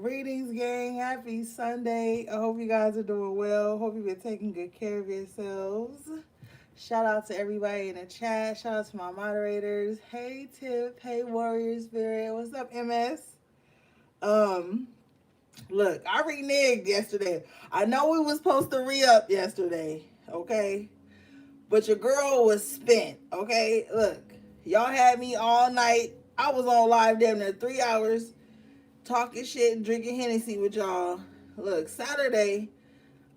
Greetings, gang. Happy Sunday. I hope you guys are doing well. Hope you've been taking good care of yourselves. Shout out to everybody in the chat. Shout out to my moderators. Hey, Tip. Hey, Warrior Spirit. What's up, MS? Um, Look, I reneged yesterday. I know we was supposed to re-up yesterday, okay? But your girl was spent, okay? Look, y'all had me all night. I was on live damn near 3 hours talking shit and drinking Hennessy with y'all. Look, Saturday,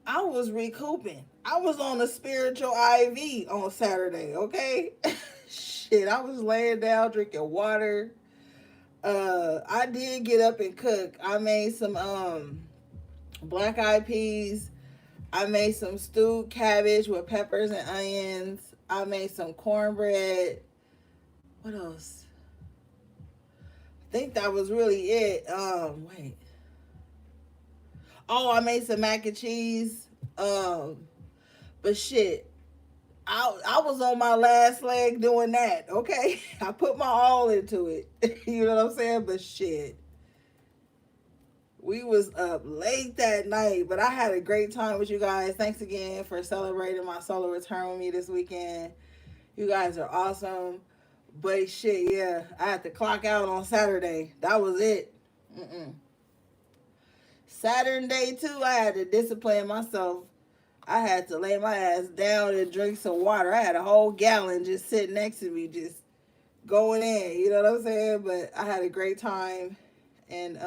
I was recouping. I was on a spiritual IV on Saturday, okay? Shit, I was laying down drinking water. I did get up and cook. I made some black eyed peas. I made some stewed cabbage with peppers and onions. I made some cornbread. What else? I think that was really it. Wait. Oh, I made some mac and cheese. But shit, I was on my last leg doing that. Okay, I put my all into it. You know what I'm saying? But shit, we was up late that night, but I had a great time with you guys. Thanks again for celebrating my solo return with me this weekend. You guys are awesome. But shit, yeah, I had to clock out on Saturday. That was it. Mm-mm. Saturday too, I had to discipline myself. I had to lay my ass down and drink some water. I had a whole gallon just sitting next to me, just going in. You know what I'm saying? But I had a great time, and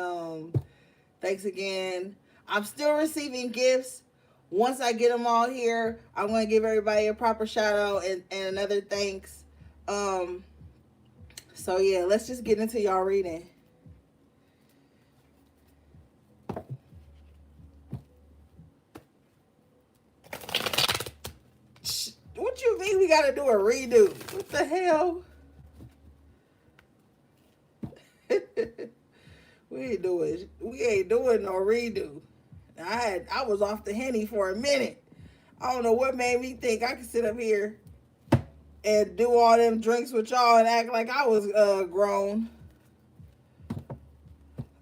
thanks again. I'm still receiving gifts. Once I get them all here, I'm going to give everybody a proper shout out and another thanks. Um, so yeah, let's just get into y'all reading. What you mean we gotta do a redo? What the hell? We ain't doing no redo. I was off the Henny for a minute. I don't know what made me think I could sit up here and do all them drinks with y'all and act like I was grown.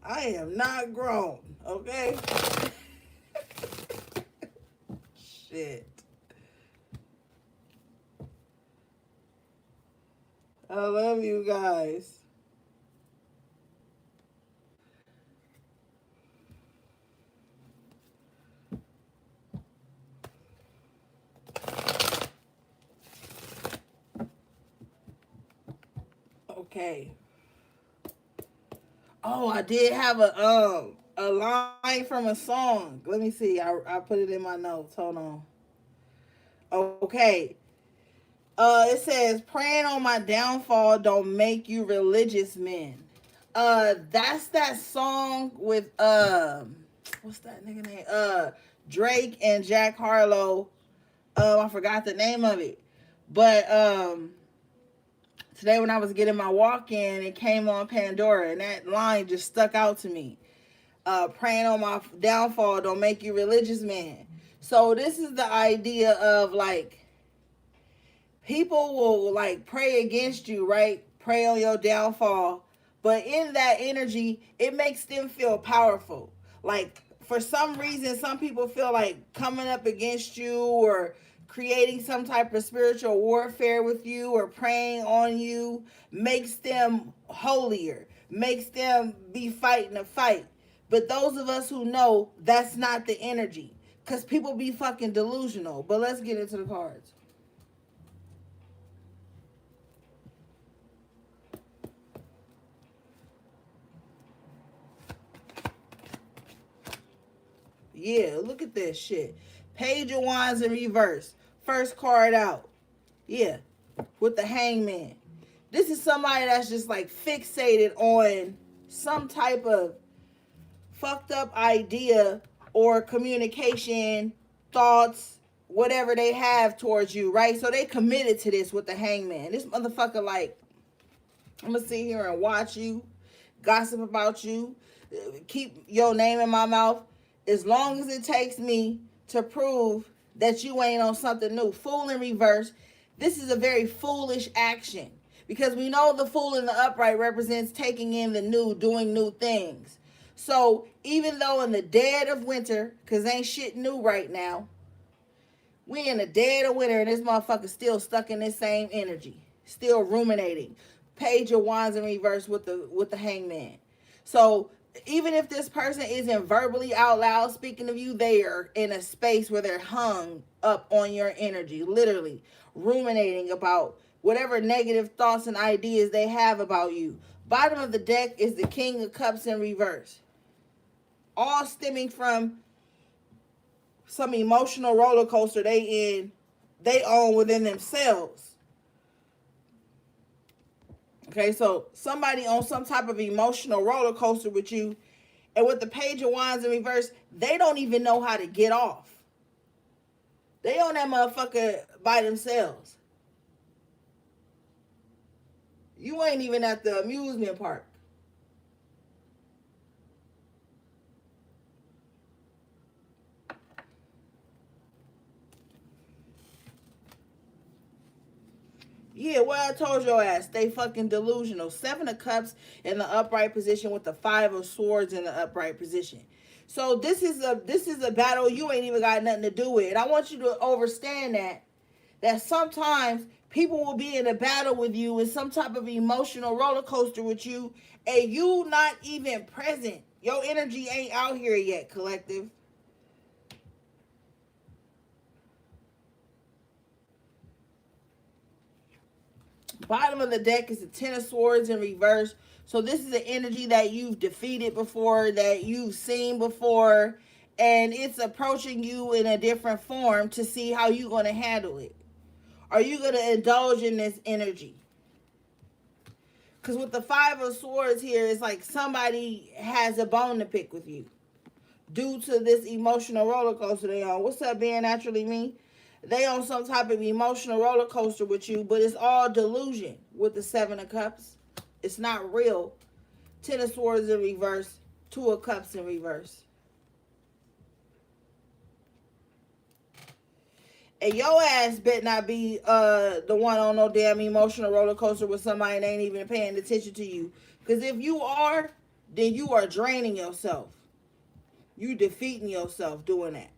I am not grown, okay? Shit. I love you guys. Okay. Oh, I did have a line from a song. Let me see. I put it in my notes. Hold on. Okay. It says praying on my downfall don't make you religious men. That's that song with what's that nigga name? Drake and Jack Harlow. I forgot the name of it. But today when I was getting my walk in, it came on Pandora, and that line just stuck out to me. Praying on my downfall don't make you religious man. So this is the idea of like people will like pray against you, right? Pray on your downfall. But in that energy, it makes them feel powerful. Like for some reason, some people feel like coming up against you or creating some type of spiritual warfare with you or praying on you makes them holier, makes them be fighting a fight. But those of us who know that's not the energy, because people be fucking delusional. But let's get into the cards. Yeah, look at this shit. Page of Wands in reverse. First card out. Yeah, with the Hangman. This is somebody that's just like fixated on some type of fucked up idea or communication, thoughts, whatever they have towards you, right? So they committed to this with the Hangman. This motherfucker like, I'm gonna sit here and watch you, gossip about you, keep your name in my mouth as long as it takes me to prove that you ain't on something new. Fool in reverse. This is a very foolish action because we know the fool in the upright represents taking in the new, doing new things. So even though in the dead of winter, because ain't shit new right now, we in the dead of winter and this motherfucker still stuck in this same energy, still ruminating. Page of Wands in reverse with the Hangman. So even if this person isn't verbally out loud speaking of you, they are in a space where they're hung up on your energy, literally ruminating about whatever negative thoughts and ideas they have about you. Bottom of the deck is the King of Cups in reverse. All stemming from some emotional roller coaster they own within themselves. Okay, so somebody on some type of emotional roller coaster with you, and with the Page of Wands in reverse, they don't even know how to get off. They on that motherfucker by themselves. You ain't even at the amusement park. Yeah, well, I told your ass, stay fucking delusional. 7 of Cups in the upright position with the 5 of Swords in the upright position. So this is a battle you ain't even got nothing to do with. And I want you to understand that sometimes people will be in a battle with you in some type of emotional roller coaster with you, and you not even present. Your energy ain't out here yet, collective. Bottom of the deck is the 10 of Swords in reverse. So this is an energy that you've defeated before, that you've seen before, and it's approaching you in a different form to see how you're going to handle it. Are you going to indulge in this energy? Because with the 5 of Swords here, it's like somebody has a bone to pick with you due to this emotional roller coaster they on. What's up, being naturally me? They on some type of emotional roller coaster with you, but it's all delusion with the 7 of Cups. It's not real. 10 of Swords in reverse. 2 of Cups in reverse. And your ass better not be the one on no damn emotional roller coaster with somebody that ain't even paying attention to you. Because if you are, then you are draining yourself. You defeating yourself doing that.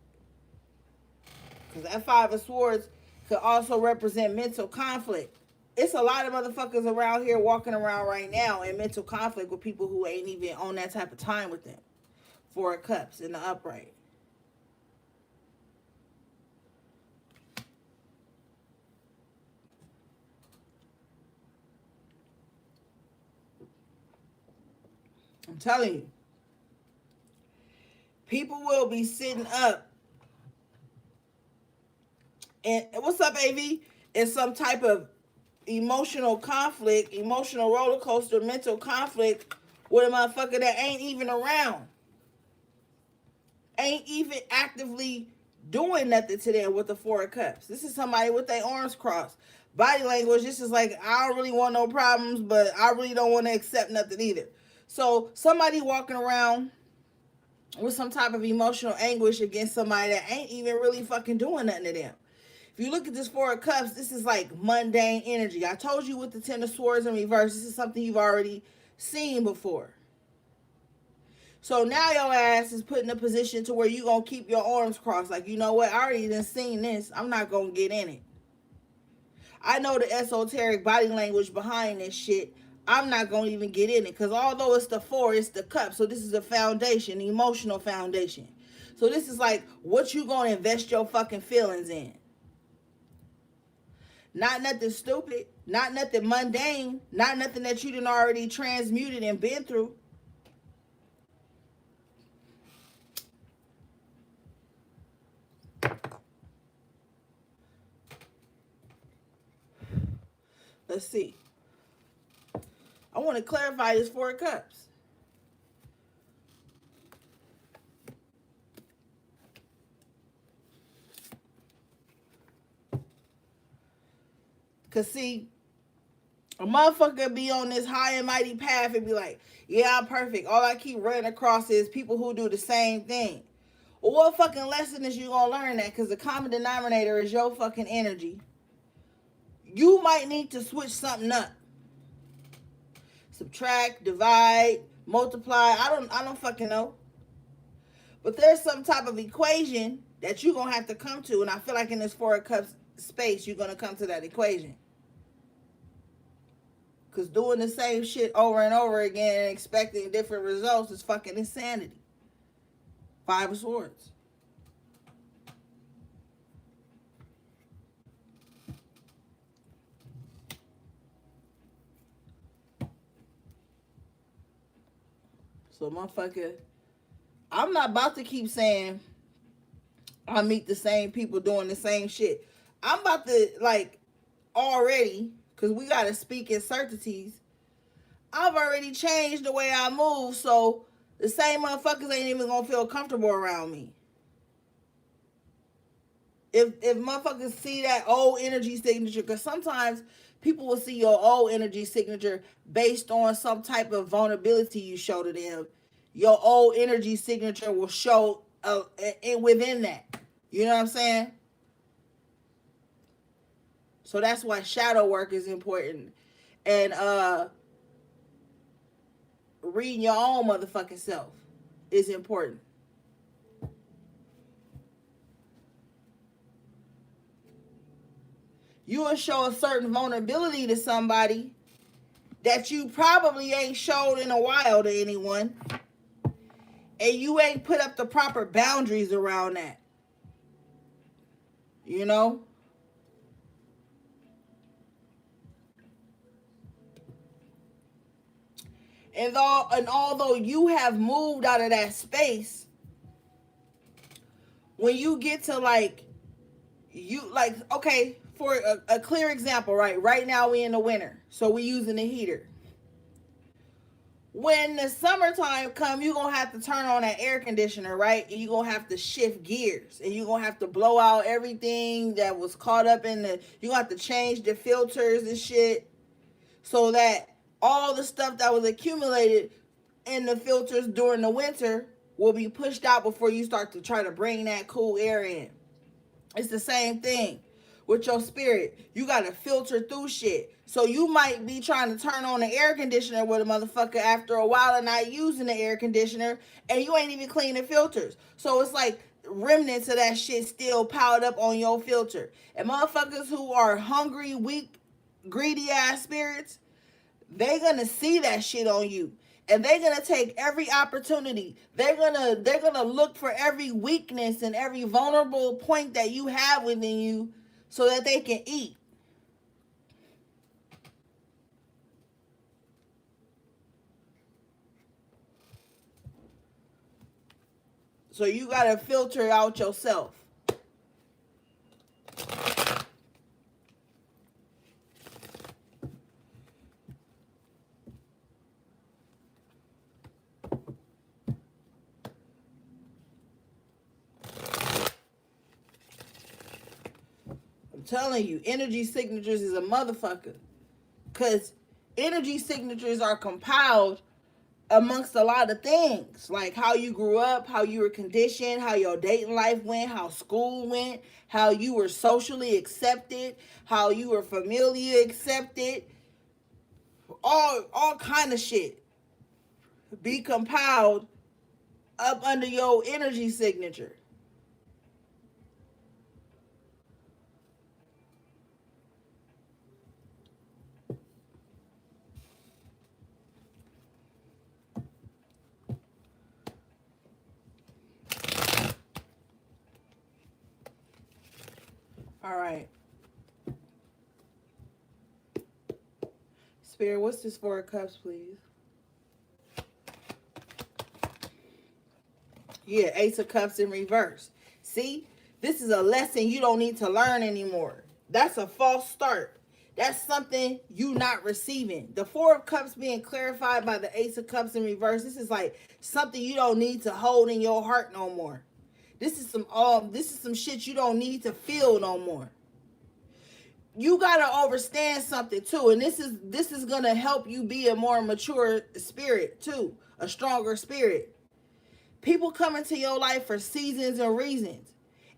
Because that 5 of Swords could also represent mental conflict. It's a lot of motherfuckers around here walking around right now in mental conflict with people who ain't even on that type of time with them. 4 of Cups in the upright. I'm telling you. People will be sitting up. And what's up, AV? In some type of emotional conflict, emotional roller coaster, mental conflict with a motherfucker that ain't even around. Ain't even actively doing nothing to them with the 4 of Cups. This is somebody with their arms crossed. Body language, this is like, I don't really want no problems, but I really don't want to accept nothing either. So somebody walking around with some type of emotional anguish against somebody that ain't even really fucking doing nothing to them. If you look at this 4 of Cups, this is like mundane energy. I told you with the 10 of Swords in reverse, this is something you've already seen before. So now your ass is put in a position to where you're going to keep your arms crossed. Like, you know what? I already done seen this. I'm not going to get in it. I know the esoteric body language behind this shit. I'm not going to even get in it. Because although it's the 4, it's the Cup. So this is a foundation, emotional foundation. So this is like what you going to invest your fucking feelings in. Not nothing stupid. Not nothing mundane. Not nothing that you done already transmuted and been through. Let's see. I want to clarify this 4 of Cups. Because see, a motherfucker be on this high and mighty path and be like, yeah, I'm perfect. All I keep running across is people who do the same thing. Well, what fucking lesson is you going to learn that? Because the common denominator is your fucking energy. You might need to switch something up. Subtract, divide, multiply. I don't fucking know. But there's some type of equation that you're gonna have to come to, and I feel like in this Four of Cups space, you're gonna come to that equation. Cause doing the same shit over and over again and expecting different results is fucking insanity. Five of Swords. So motherfucker, I'm not about to keep saying I meet the same people doing the same shit. I'm about to, like, already, because we got to speak in certainties. I've already changed the way I move, so the same motherfuckers ain't even gonna feel comfortable around me. If motherfuckers see that old energy signature, because sometimes people will see your old energy signature based on some type of vulnerability you show to them. Your old energy signature will show within that. You know what I'm saying? So that's why shadow work is important. And reading your own motherfucking self is important. You will show a certain vulnerability to somebody that you probably ain't showed in a while to anyone. And you ain't put up the proper boundaries around that. You know? And although you have moved out of that space, when you get to okay, for a clear example, right now we in the winter, so we using the heater. When the summertime come, you're gonna have to turn on that air conditioner, right? And you're gonna have to shift gears, and you're gonna have to blow out everything that was caught up in you're gonna have to change the filters and shit, so that all the stuff that was accumulated in the filters during the winter will be pushed out before you start to try to bring that cool air in. It's the same thing with your spirit. You gotta filter through shit. So you might be trying to turn on the air conditioner with a motherfucker after a while and not using the air conditioner, and you ain't even cleaning filters. So it's like remnants of that shit still piled up on your filter. And motherfuckers who are hungry, weak, greedy ass spirits, they gonna see that shit on you. And they're gonna take every opportunity. They're gonna look for every weakness and every vulnerable point that you have within you so that they can eat. So you gotta filter out yourself. I'm telling you, energy signatures is a motherfucker. Because energy signatures are compiled amongst a lot of things, like how you grew up, how you were conditioned, how your dating life went, how school went, how you were socially accepted, how you were familially accepted, all kind of shit be compiled up under your energy signature. All right. Spirit, what's this Four of Cups, please? Yeah, Ace of Cups in reverse. See, this is a lesson you don't need to learn anymore. That's a false start. That's something you not receiving. The Four of Cups being clarified by the Ace of Cups in reverse. This is like something you don't need to hold in your heart no more. This is some shit you don't need to feel no more. You gotta understand something too, and this is gonna help you be a more mature spirit too, a stronger spirit. People come into your life for seasons and reasons.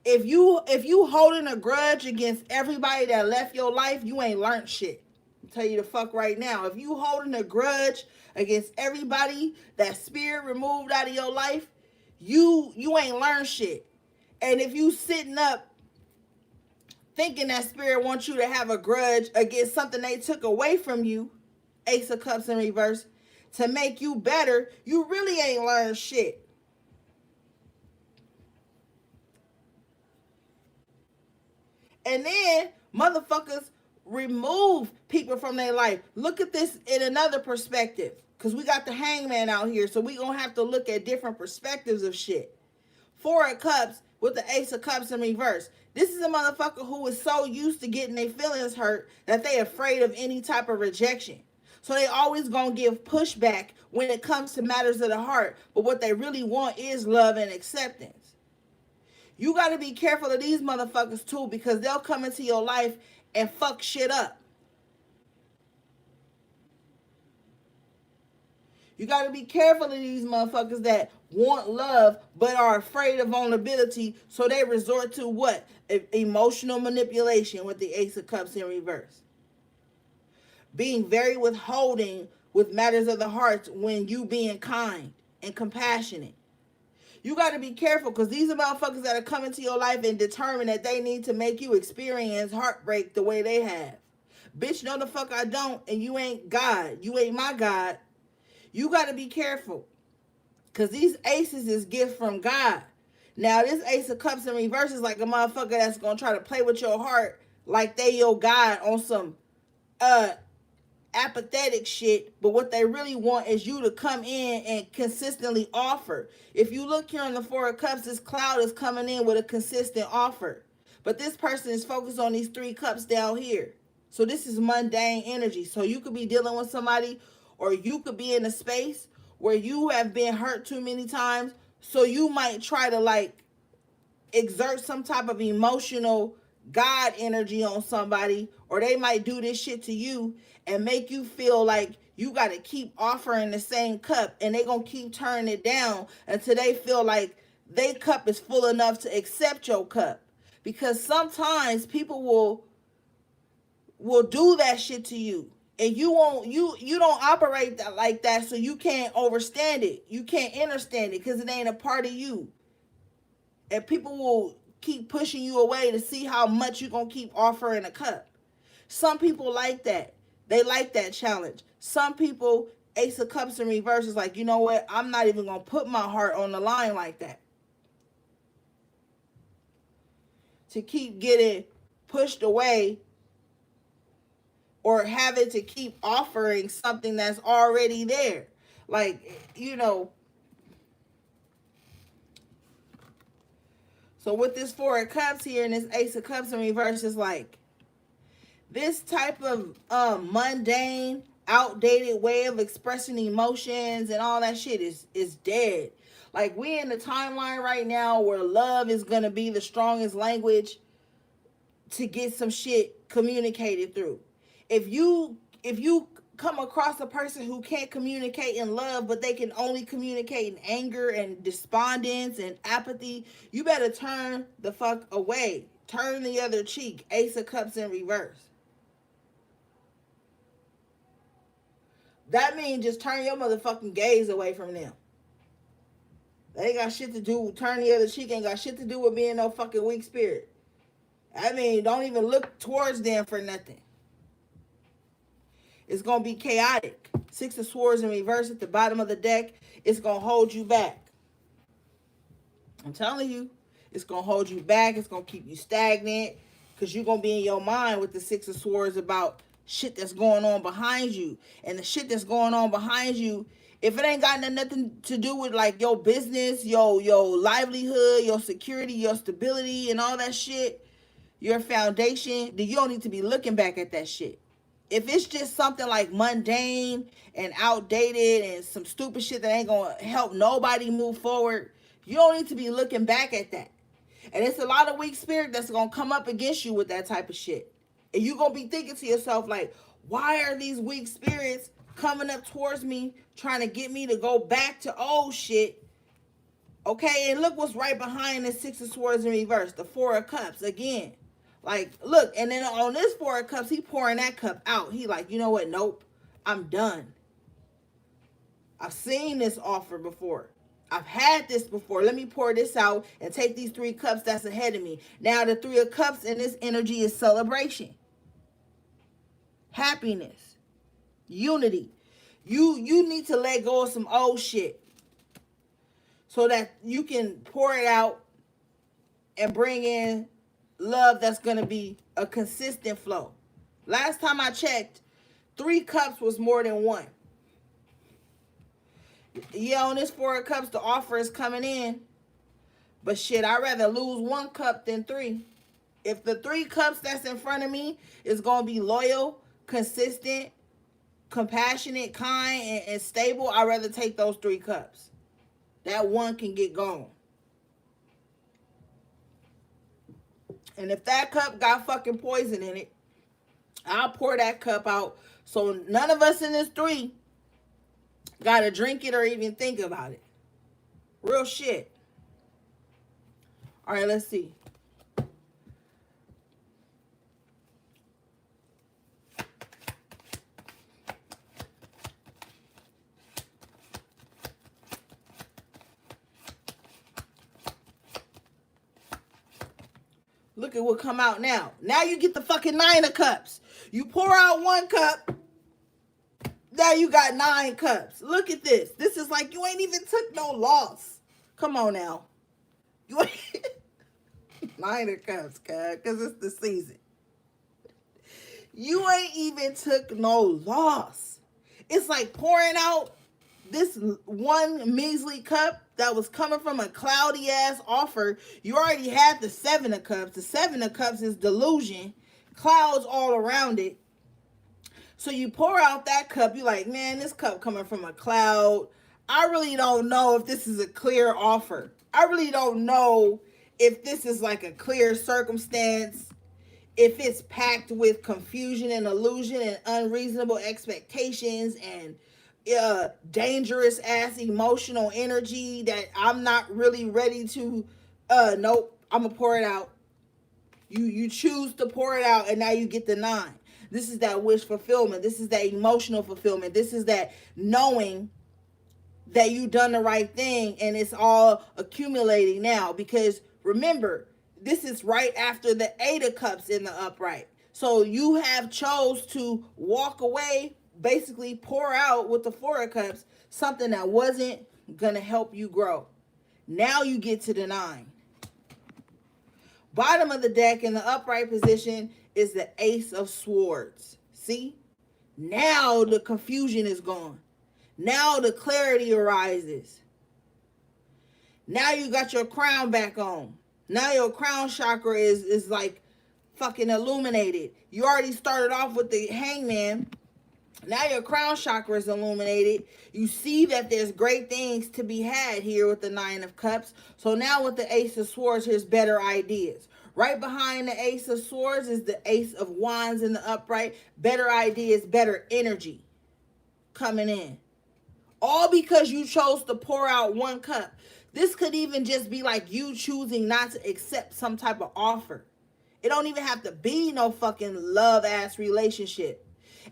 If you holding a grudge against everybody that left your life, you ain't learned shit. I'll tell you the fuck right now. If you holding a grudge against everybody that spirit removed out of your life, you ain't learned shit. And if you sitting up thinking that spirit wants you to have a grudge against something they took away from you, Ace of Cups in reverse, to make you better, you really ain't learned shit. And then motherfuckers remove people from their life. Look at this in another perspective. Because we got the hangman out here. So we going to have to look at different perspectives of shit. Four of Cups with the Ace of Cups in reverse. This is a motherfucker who is so used to getting their feelings hurt that they afraid of any type of rejection. So they always going to give pushback when it comes to matters of the heart. But what they really want is love and acceptance. You got to be careful of these motherfuckers too, because they'll come into your life and fuck shit up. You got to be careful of these motherfuckers that want love but are afraid of vulnerability, so they resort to what? Emotional manipulation with the Ace of Cups in reverse. Being very withholding with matters of the heart when you being kind and compassionate. You got to be careful, because these are motherfuckers that are coming to your life and determine that they need to make you experience heartbreak the way they have. Bitch, no the fuck I don't, and you ain't God. You ain't my God. You got to be careful, because these aces is gifts from God. Now, this Ace of Cups in reverse is like a motherfucker that's going to try to play with your heart like they your God on some apathetic shit, but what they really want is you to come in and consistently offer. If you look here on the Four of Cups, this cloud is coming in with a consistent offer. But this person is focused on these three cups down here. So this is mundane energy. So you could be dealing with somebody, or you could be in a space where you have been hurt too many times. So you might try to like exert some type of emotional God energy on somebody, or they might do this shit to you and make you feel like you got to keep offering the same cup, and they going to keep turning it down until they feel like their cup is full enough to accept your cup. Because sometimes people will do that shit to you, and you don't operate that like that, so you can't understand it. You can't understand it because it ain't a part of you. And people will keep pushing you away to see how much you're going to keep offering a cup. Some people like that. They like that challenge. Some people, Ace of Cups in reverse is like, you know what? I'm not even going to put my heart on the line like that. To keep getting pushed away, or having to keep offering something that's already there. Like, you know. So with this Four of Cups here and this Ace of Cups in reverse is like, this type of mundane, outdated way of expressing emotions and all that shit is dead. Like, we in the timeline right now where love is going to be the strongest language to get some shit communicated through. If you come across a person who can't communicate in love, but they can only communicate in anger and despondence and apathy, you better turn the fuck away. Turn the other cheek. Ace of Cups in reverse. That means just turn your motherfucking gaze away from them. They ain't got shit to do. Turn the other cheek ain't got shit to do with being no fucking weak spirit. I mean, don't even look towards them for nothing. It's going to be chaotic. Six of Swords in reverse at the bottom of the deck. It's going to hold you back. I'm telling you, it's going to hold you back. It's going to keep you stagnant, because you're going to be in your mind with the Six of Swords about shit that's going on behind you. And the shit that's going on behind you, if it ain't got nothing to do with like your business, your livelihood, your security, your stability, and all that shit, your foundation, then you don't need to be looking back at that shit. If it's just something like mundane and outdated and some stupid shit that ain't going to help nobody move forward, you don't need to be looking back at that. And it's a lot of weak spirit that's going to come up against you with that type of shit. And you're going to be thinking to yourself like, why are these weak spirits coming up towards me trying to get me to go back to old shit? Okay, and look what's right behind the Six of Swords in reverse, the Four of Cups. Again, Like, look, and then on this Four of Cups, he pouring that cup out. He like, you know what? Nope, I'm done. I've seen this offer before. I've had this before. Let me pour this out and take these 3 cups that's ahead of me. Now the 3 of Cups in this energy is celebration, happiness, unity. You need to let go of some old shit so that you can pour it out and bring in love that's going to be a consistent flow. Last time I checked, 3 cups was more than 1. Yeah, on this 4 of Cups, the offer is coming in. But shit, I'd rather lose 1 cup than 3. If the 3 cups that's in front of me is going to be loyal, consistent, compassionate, kind, and stable, I'd rather take those 3 cups. That 1 can get gone. And if that cup got fucking poison in it, I'll pour that cup out so none of us in this 3 got to drink it or even think about it. Real shit. All right, let's see. Look at what come out now. Now you get the fucking 9 of Cups. You pour out 1 cup. Now you got 9 cups. Look at this. This is like you ain't even took no loss. Come on now. You ain't 9 of Cups, because it's the season. You ain't even took no loss. It's like pouring out this 1 measly cup that was coming from a cloudy ass offer. You already had the 7 of Cups. The 7 of Cups is delusion. Clouds all around it. So you pour out that cup. You're like, man, this cup coming from a cloud. I really don't know if this is a clear offer. I really don't know if this is like a clear circumstance. If it's packed with confusion and illusion and unreasonable expectations and dangerous ass emotional energy that I'm not really ready to, nope, I'm gonna pour it out. You choose to pour it out, and now you get the 9. This is that wish fulfillment. This is that emotional fulfillment. This is that knowing that you've done the right thing, and it's all accumulating now. Because remember, this is right after the 8 of Cups in the upright. So you have chose to walk away, basically pour out with the 4 of Cups, something that wasn't going to help you grow. Now you get to the 9. Bottom of the deck in the upright position is the Ace of Swords. See? Now the confusion is gone. Now the clarity arises. Now you got your crown back on. Now your crown chakra is like fucking illuminated. You already started off with the Hangman. Now your crown chakra is illuminated. You see that there's great things to be had here with the 9 of Cups. So now with the Ace of Swords, here's better ideas. Right behind the Ace of Swords is the Ace of Wands in the upright. Better ideas, better energy coming in. All because you chose to pour out 1 cup. This could even just be like you choosing not to accept some type of offer. It don't even have to be no fucking love-ass relationship.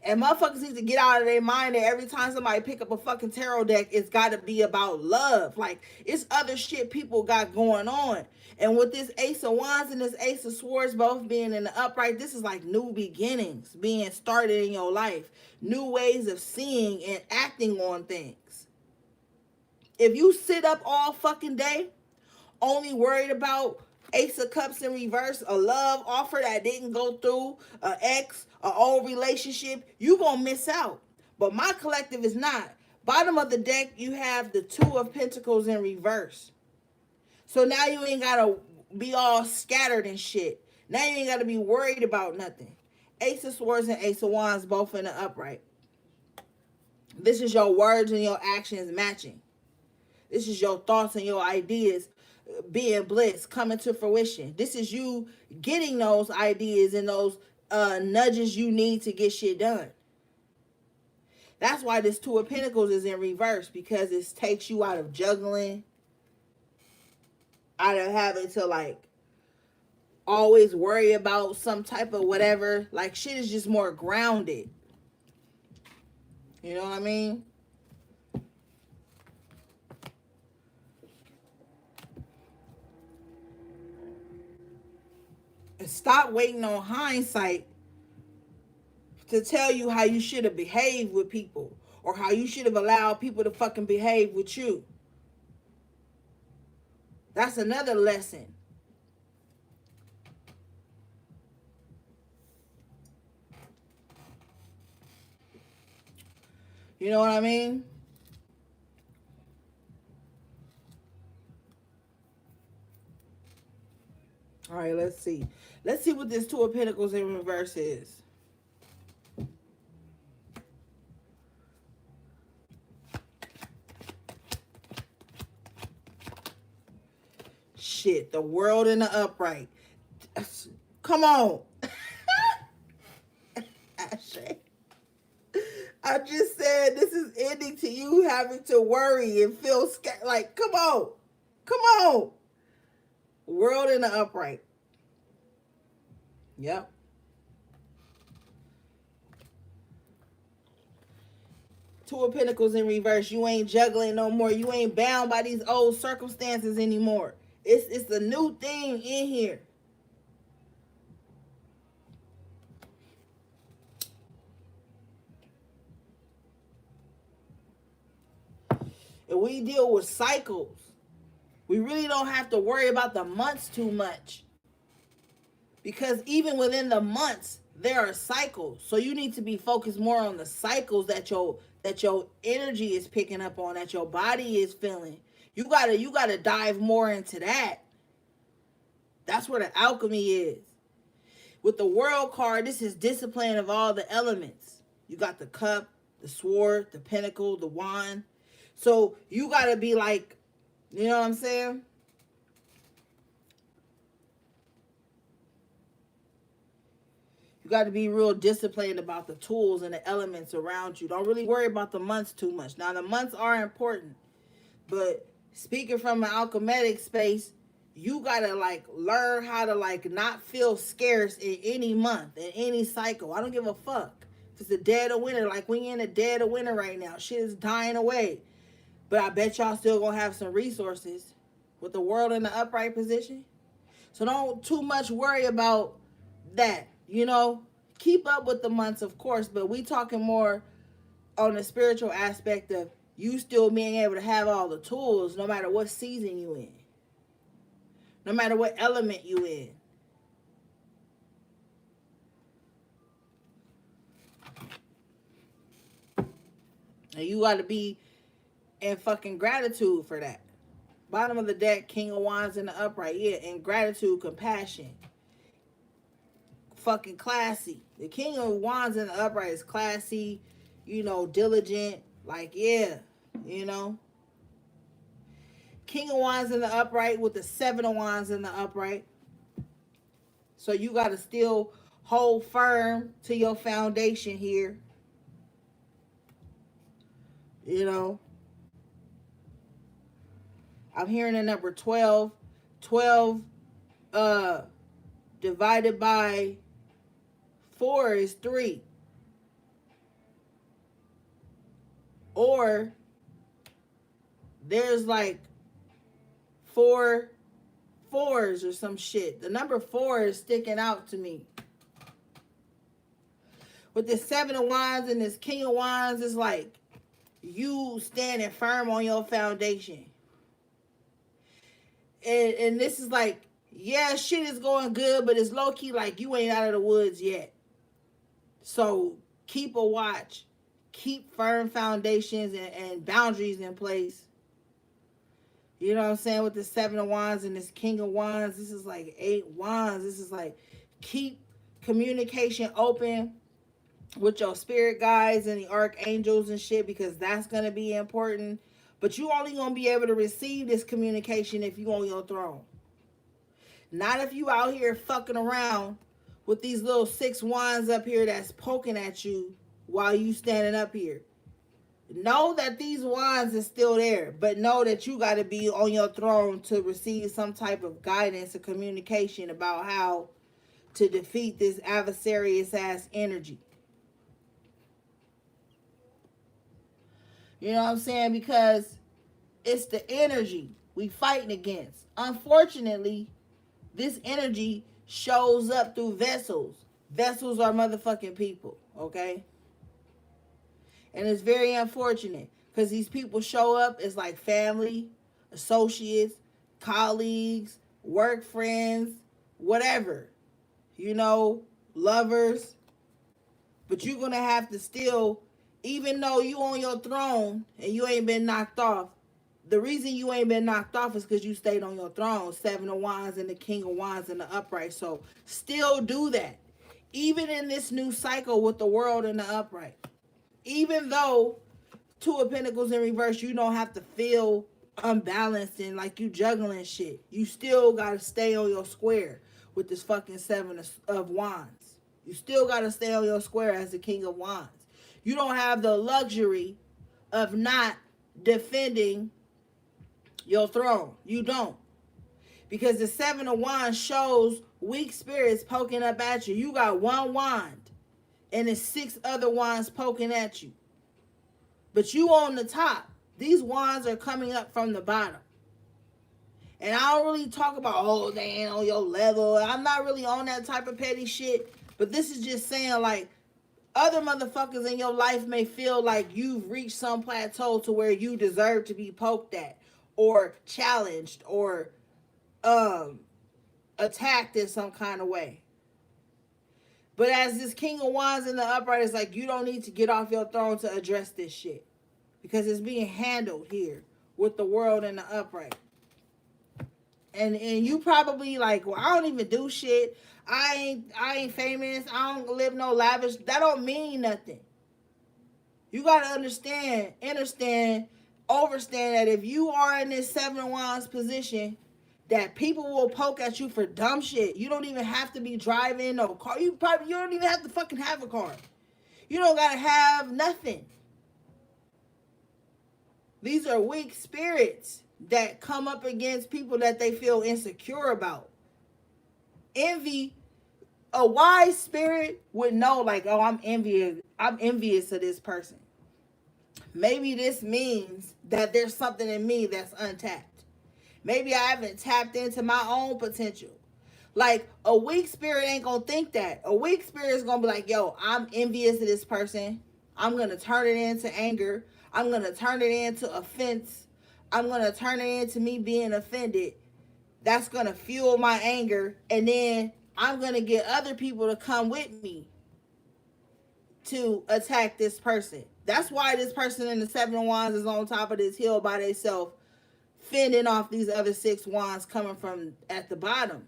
And motherfuckers need to get out of their mind that every time somebody pick up a fucking tarot deck, it's got to be about love. Like, it's other shit people got going on. And with this Ace of Wands and this Ace of Swords both being in the upright, this is like new beginnings being started in your life. New ways of seeing and acting on things. If you sit up all fucking day, only worried about Ace of Cups in reverse, a love offer that didn't go through, an ex, an old relationship, you gonna miss out. But my collective is not. Bottom of the deck, you have the 2 of Pentacles in reverse. So now you ain't gotta be all scattered and shit. Now you ain't gotta be worried about nothing. Ace of Swords and Ace of Wands both in the upright. This is your words and your actions matching. This is your thoughts and your ideas being bliss, coming to fruition. This is you getting those ideas and those nudges you need to get shit done. That's why this 2 of Pentacles is in reverse, because it takes you out of juggling, out of having to like always worry about some type of whatever. Like, shit is just more grounded. You know what I mean? And stop waiting on hindsight to tell you how you should have behaved with people or how you should have allowed people to fucking behave with you. That's another lesson. You know what I mean? All right, let's see. Let's see what this Two of Pentacles in reverse is. Shit, the World in the upright. Come on. Ashay. I just said this is ending to you having to worry and feel scared. Like, come on. Come on. World in the upright. Yep. Two of Pentacles in reverse. You ain't juggling no more. You ain't bound by these old circumstances anymore. It's a new thing in here. And we deal with cycles. We really don't have to worry about the months too much. Because even within the months, there are cycles. So you need to be focused more on the cycles that your energy is picking up on, that your body is feeling. You gotta dive more into that. That's where the alchemy is. With the World card, this is discipline of all the elements. You got the cup, the sword, the pentacle, the wand. So you gotta be like, you know what I'm saying? You got to be real disciplined about the tools and the elements around you. Don't really worry about the months too much. Now, the months are important, but speaking from an alchemic space, you got to like learn how to like not feel scarce in any month, in any cycle. I don't give a fuck. If it's the dead of winter, like we in the dead of winter right now. Shit is dying away. But I bet y'all still gonna have some resources with the World in the upright position. So don't too much worry about that. You know, keep up with the months, of course, but we talking more on the spiritual aspect of you still being able to have all the tools no matter what season you in, no matter what element you in. And you got to be in fucking gratitude for that. Bottom of the deck, King of Wands in the upright. Yeah, and gratitude, compassion. Fucking classy. The King of Wands in the upright is classy, you know, diligent. Like, yeah, you know. King of Wands in the upright with the Seven of Wands in the upright. So you got to still hold firm to your foundation here. You know. I'm hearing the number 12. 12 divided by 4 is 3. Or there's like 4 4s or some shit. The number 4 is sticking out to me. With this Seven of Wands and this King of Wands, it's like you standing firm on your foundation. And this is like, yeah, shit is going good, but it's low-key like you ain't out of the woods yet. So keep a watch. Keep firm foundations and boundaries in place. You know what I'm saying? With the Seven of Wands and this King of Wands, this is like 8 wands. This is like keep communication open with your spirit guides and the archangels and shit, because that's going to be important. But you only going to be able to receive this communication if you on your throne. Not if you out here fucking around with these little 6 wands up here that's poking at you while you standing up here. Know that these wands is still there, but know that you got to be on your throne to receive some type of guidance or communication about how to defeat this adversarious ass energy. You know what I'm saying? Because it's the energy we fighting against. Unfortunately, this energy shows up through vessels. Vessels are motherfucking people, okay? And it's very unfortunate because these people show up as like family, associates, colleagues, work friends, whatever, you know, lovers. But you're going to have to still, even though you on your throne and you ain't been knocked off, the reason you ain't been knocked off is because you stayed on your throne. 7 of Wands and the King of Wands in the upright. So still do that. Even in this new cycle with the world in the upright. Even though 2 of Pentacles in reverse, you don't have to feel unbalanced and like you juggling shit. You still got to stay on your square with this fucking 7 of Wands. You still got to stay on your square as the King of Wands. You don't have the luxury of not defending your throne. You don't. Because the 7 of Wands shows weak spirits poking up at you. You got 1 wand and there's 6 other wands poking at you. But you on the top. These wands are coming up from the bottom. And I don't really talk about, oh, they ain't on your level. I'm not really on that type of petty shit. But this is just saying, like, other motherfuckers in your life may feel like you've reached some plateau to where you deserve to be poked at or challenged or attacked in some kind of way. But as this King of Wands in the upright, it's like you don't need to get off your throne to address this shit. Because it's being handled here with the world in the upright. And you probably like, well, I don't even do shit. I ain't famous. I don't live no lavish. That don't mean nothing. You gotta understand, understand that if you are in this 7 of Wands position, that people will poke at you for dumb shit. You don't even have to be driving no car. You don't even have to fucking have a car. You don't gotta have nothing. These are weak spirits that come up against people that they feel insecure about. Envy, a wise spirit would know, like, oh, I'm envious of this person. Maybe this means that there's something in me that's untapped. Maybe I haven't tapped into my own potential. Like, a weak spirit ain't gonna think that. A weak spirit is gonna be like, yo, I'm envious of this person. I'm gonna turn it into anger. I'm gonna turn it into offense. I'm gonna turn it into me being offended. That's gonna fuel my anger. And then I'm gonna get other people to come with me to attack this person. That's why this person in the 7 of Wands is on top of this hill by themselves, fending off these other 6 wands coming from at the bottom.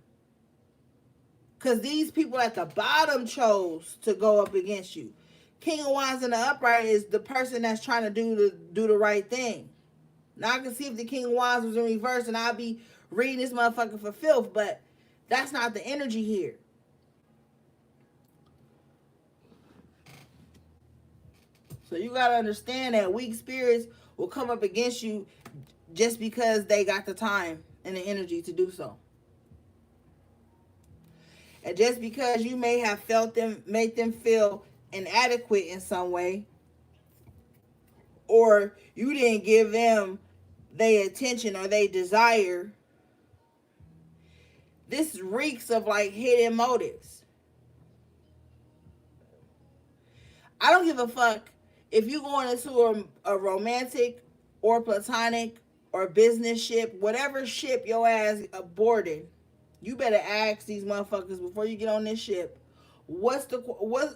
Because these people at the bottom chose to go up against you. King of Wands in the upright is the person that's trying to do the right thing. Now I can see if the King of Wands was in reverse and I'd be reading this motherfucker for filth, but that's not the energy here. So you got to understand that weak spirits will come up against you just because they got the time and the energy to do so. And just because you may have felt them, make them feel inadequate in some way, or you didn't give them their attention or their desire, this reeks of like hidden motives. I don't give a fuck if you're going into a romantic or platonic or business ship, whatever ship your ass boarded. You better ask these motherfuckers before you get on this ship, what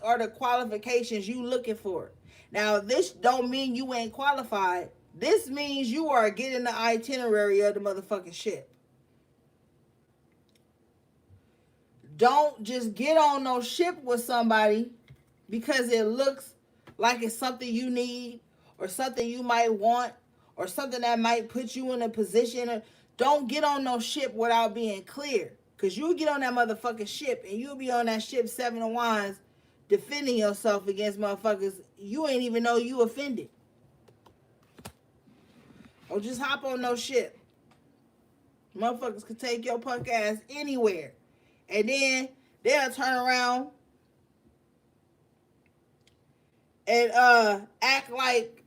are the qualifications you looking for? Now, this don't mean you ain't qualified. This means you are getting the itinerary of the motherfucking ship. Don't just get on no ship with somebody because it looks like it's something you need or something you might want or something that might put you in a position. Don't get on no ship without being clear. Because you'll get on that motherfucking ship and you'll be on that ship 7 of Wands defending yourself against motherfuckers you ain't even know you offended. Or just hop on no ship. Motherfuckers could take your punk ass anywhere. And then they'll turn around and act like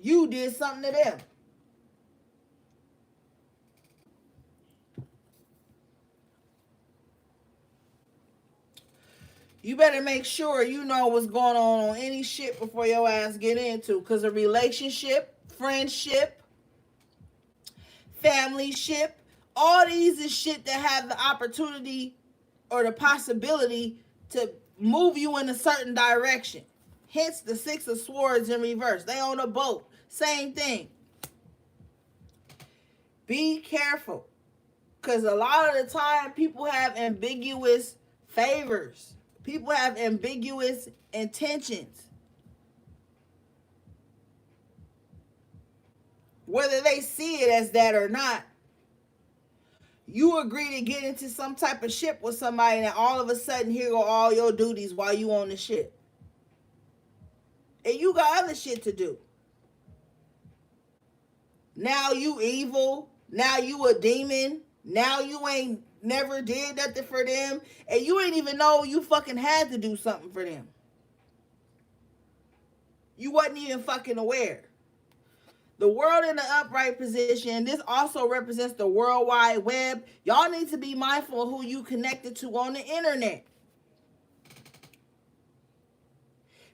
you did something to them. You better make sure you know what's going on any shit before your ass get into. Because a relationship, friendship, family ship, all these is shit that have the opportunity or the possibility to move you in a certain direction. Hence the Six of Swords in reverse. They on a boat. Same thing. Be careful. Because a lot of the time, people have ambiguous favors. People have ambiguous intentions. Whether they see it as that or not, you agree to get into some type of ship with somebody and all of a sudden here go all your duties while you on the ship. And you got other shit to do. Now you evil. Now you a demon. Now you ain't never did nothing for them. And you ain't even know you fucking had to do something for them. You wasn't even fucking aware. The world in the upright position, this also represents the World Wide Web. Y'all need to be mindful of who you connected to on the internet.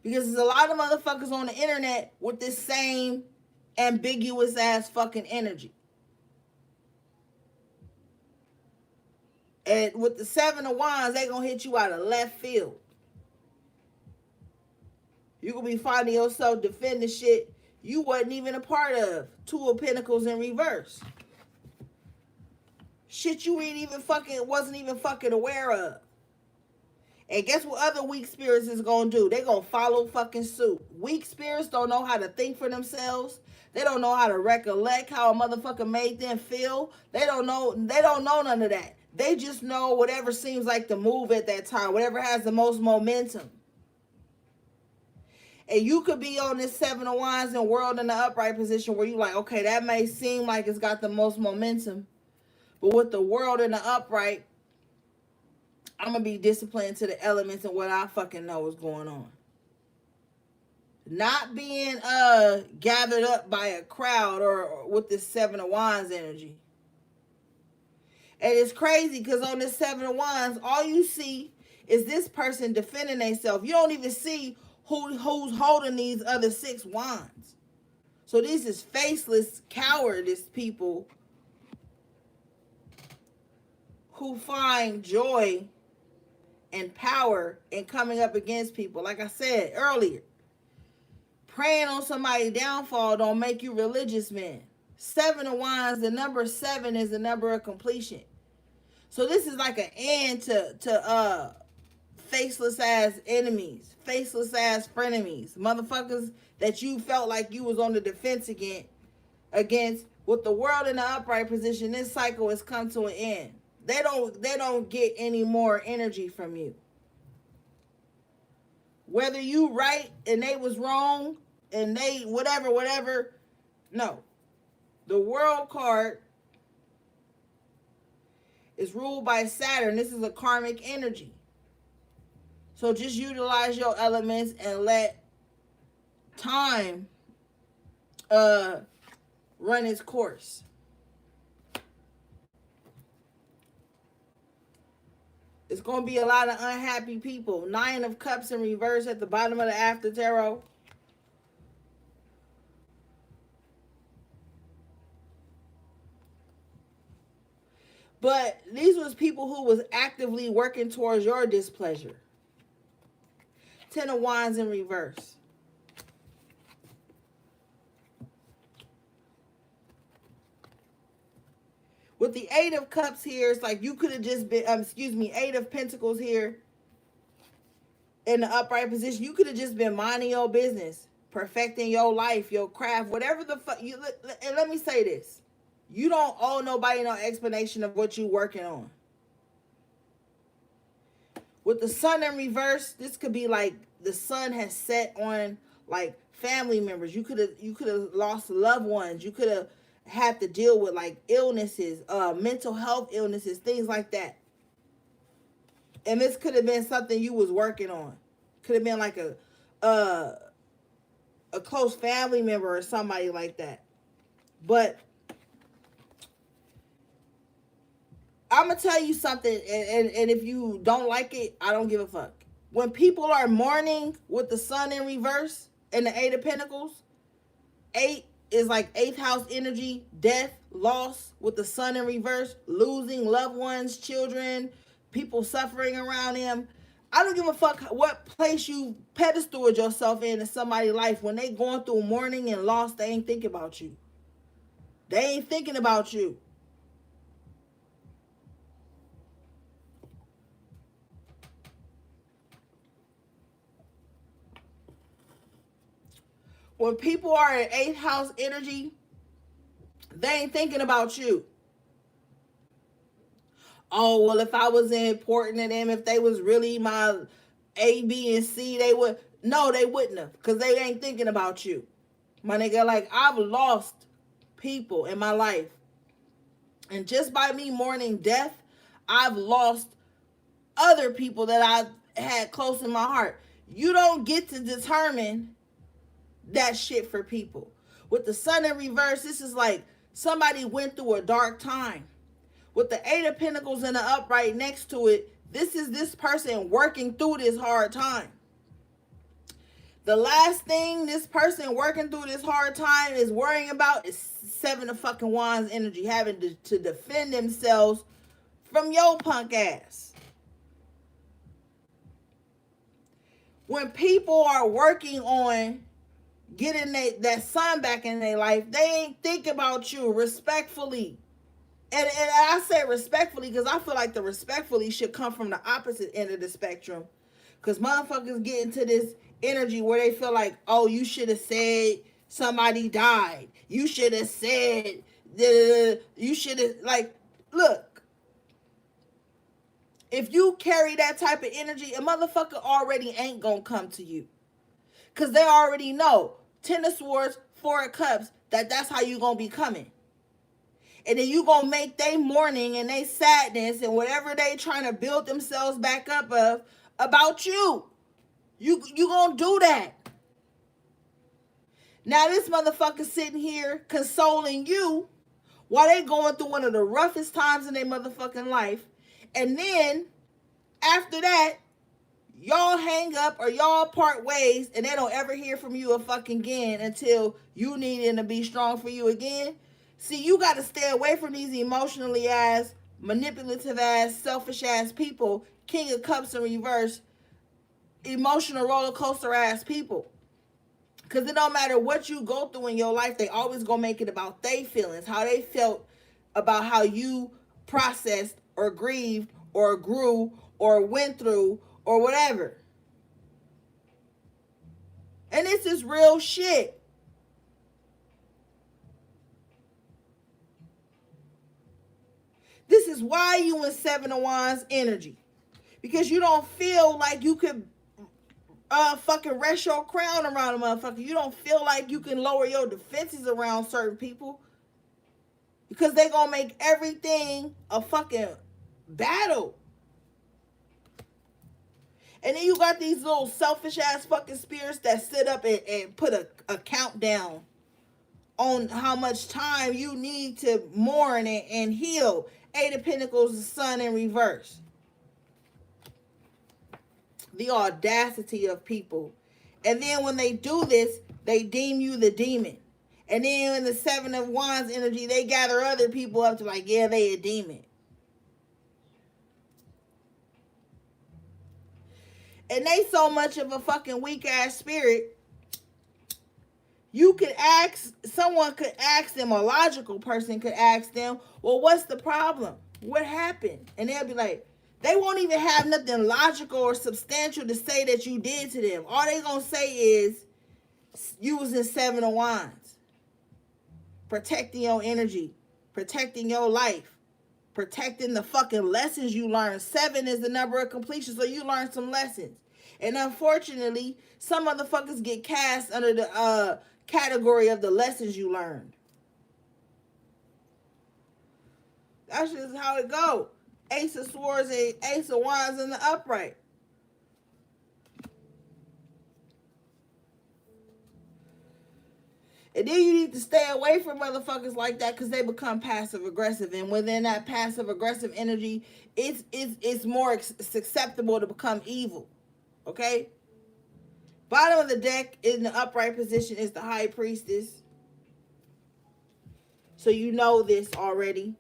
Because there's a lot of motherfuckers on the internet with this same ambiguous ass fucking energy. And with the Seven of Wands, they gonna hit you out of left field. You gonna be finding yourself defending shit you wasn't even a part of. Two of Pentacles in reverse. Shit you ain't even wasn't even fucking aware of. And guess what other weak spirits is gonna do? They gonna follow fucking suit. Weak spirits don't know how to think for themselves. They don't know how to recollect how a motherfucker made them feel. They don't know none of that. They just know whatever seems like the move at that time, whatever has the most momentum. And you could be on this Seven of Wands and world in the upright position where you like, okay, that may seem like it's got the most momentum. But with the world in the upright, I'm going to be disciplined to the elements and what I fucking know is going on. Not being gathered up by a crowd or with this Seven of Wands energy. And it's crazy because on this Seven of Wands, all you see is this person defending themselves. You don't even see who's holding these other 6 wands. So these is faceless, cowardice people who find joy and power in coming up against people. Like I said earlier, praying on somebody's downfall don't make you religious, man. Seven of Wands, the number 7 is the number of completion. So this is like an end to faceless ass enemies, faceless ass frenemies, motherfuckers that you felt like you was on the defense against. With the world in the upright position, this cycle has come to an end. They don't get any more energy from you. Whether you right and they was wrong and they whatever, no. The world card is ruled by Saturn. This is a karmic energy. So just utilize your elements and let time run its course. It's going to be a lot of unhappy people. 9 of Cups in reverse at the bottom of the after tarot. But these was people who was actively working towards your displeasure. 10 of Wands in reverse. With the 8 of Cups here, it's like you could have just been, 8 of Pentacles here in the upright position. You could have just been minding your business, perfecting your life, your craft, whatever the fuck. And let me say this. You don't owe nobody no explanation of what you're working on. With the Sun in reverse, this could be like the sun has set on like family members. You could have lost loved ones. You could have had to deal with like illnesses, mental health illnesses, things like that. And this could have been something you was working on. Could have been like a close family member or somebody like that. But I'm going to tell you something, and if you don't like it, I don't give a fuck. When people are mourning with the sun in reverse and the Eight of Pentacles, 8 is like 8th house energy, death, loss with the sun in reverse, losing loved ones, children, people suffering around them. I don't give a fuck what place you pedestaled yourself in somebody's life. When they going through mourning and loss, they ain't thinking about you. They ain't thinking about you. When people are in 8th house energy, they ain't thinking about you. Oh, well, if I was important to them, if they was really my A, B, and C, they would. No, they wouldn't have, because they ain't thinking about you. My nigga, like, I've lost people in my life. And just by me mourning death, I've lost other people that I had close in my heart. You don't get to determine that shit for people. With the sun in reverse, this is like somebody went through a dark time. With the 8 of Pentacles and the upright next to it, this is this person working through this hard time. The last thing this person working through this hard time is worrying about is 7 of fucking Wands energy, having to defend themselves from your punk ass. When people are working on getting that sun back in their life, they ain't think about you respectfully. And I say respectfully because I feel like the respectfully should come from the opposite end of the spectrum. Because motherfuckers get into this energy where they feel like, oh, you should have said somebody died. You should have said, you should have, like, look. If you carry that type of energy, a motherfucker already ain't gonna come to you. Because they already know, 10 of Swords, 4 of Cups, that's how you gonna be coming. And then you gonna make they mourning and they sadness and whatever they trying to build themselves back up of about you. You gonna do that. Now this motherfucker sitting here consoling you while they going through one of the roughest times in their motherfucking life. And then after that, y'all hang up or y'all part ways and they don't ever hear from you a fucking again until you need them to be strong for you again. See, you got to stay away from these emotionally ass, manipulative ass, selfish ass people, King of Cups in reverse, emotional roller coaster ass people. Because it don't matter what you go through in your life, they always gonna make it about their feelings, how they felt about how you processed or grieved or grew or went through or whatever. And this is real shit. This is why you in 7 of Wands energy. Because you don't feel like you could fucking rest your crown around a motherfucker. You don't feel like you can lower your defenses around certain people. Because they gonna make everything a fucking battle. And then you got these little selfish ass fucking spirits that sit up and put a countdown on how much time you need to mourn and heal. 8 of Pentacles, the sun in reverse. The audacity of people. And then when they do this, they deem you the demon. And then in the 7 of Wands energy, they gather other people up to like, yeah, they a demon. And they so much of a fucking weak ass spirit. You could ask, someone could ask them, a logical person could ask them, well, what's the problem? What happened? And they'll be like, they won't even have nothing logical or substantial to say that you did to them. All they gonna say is, you was in 7 of Wands. Protecting your energy. Protecting your life. Protecting the fucking lessons you learned. 7 is the number of completion, so you learned some lessons. And unfortunately, some motherfuckers get cast under the category of the lessons you learned. That's just how it go. Ace of Swords and Ace of Wands in the upright. And then you need to stay away from motherfuckers like that because they become passive aggressive. And within that passive aggressive energy, it's more susceptible to become evil. Okay? Bottom of the deck in the upright position is the High Priestess. So you know this already.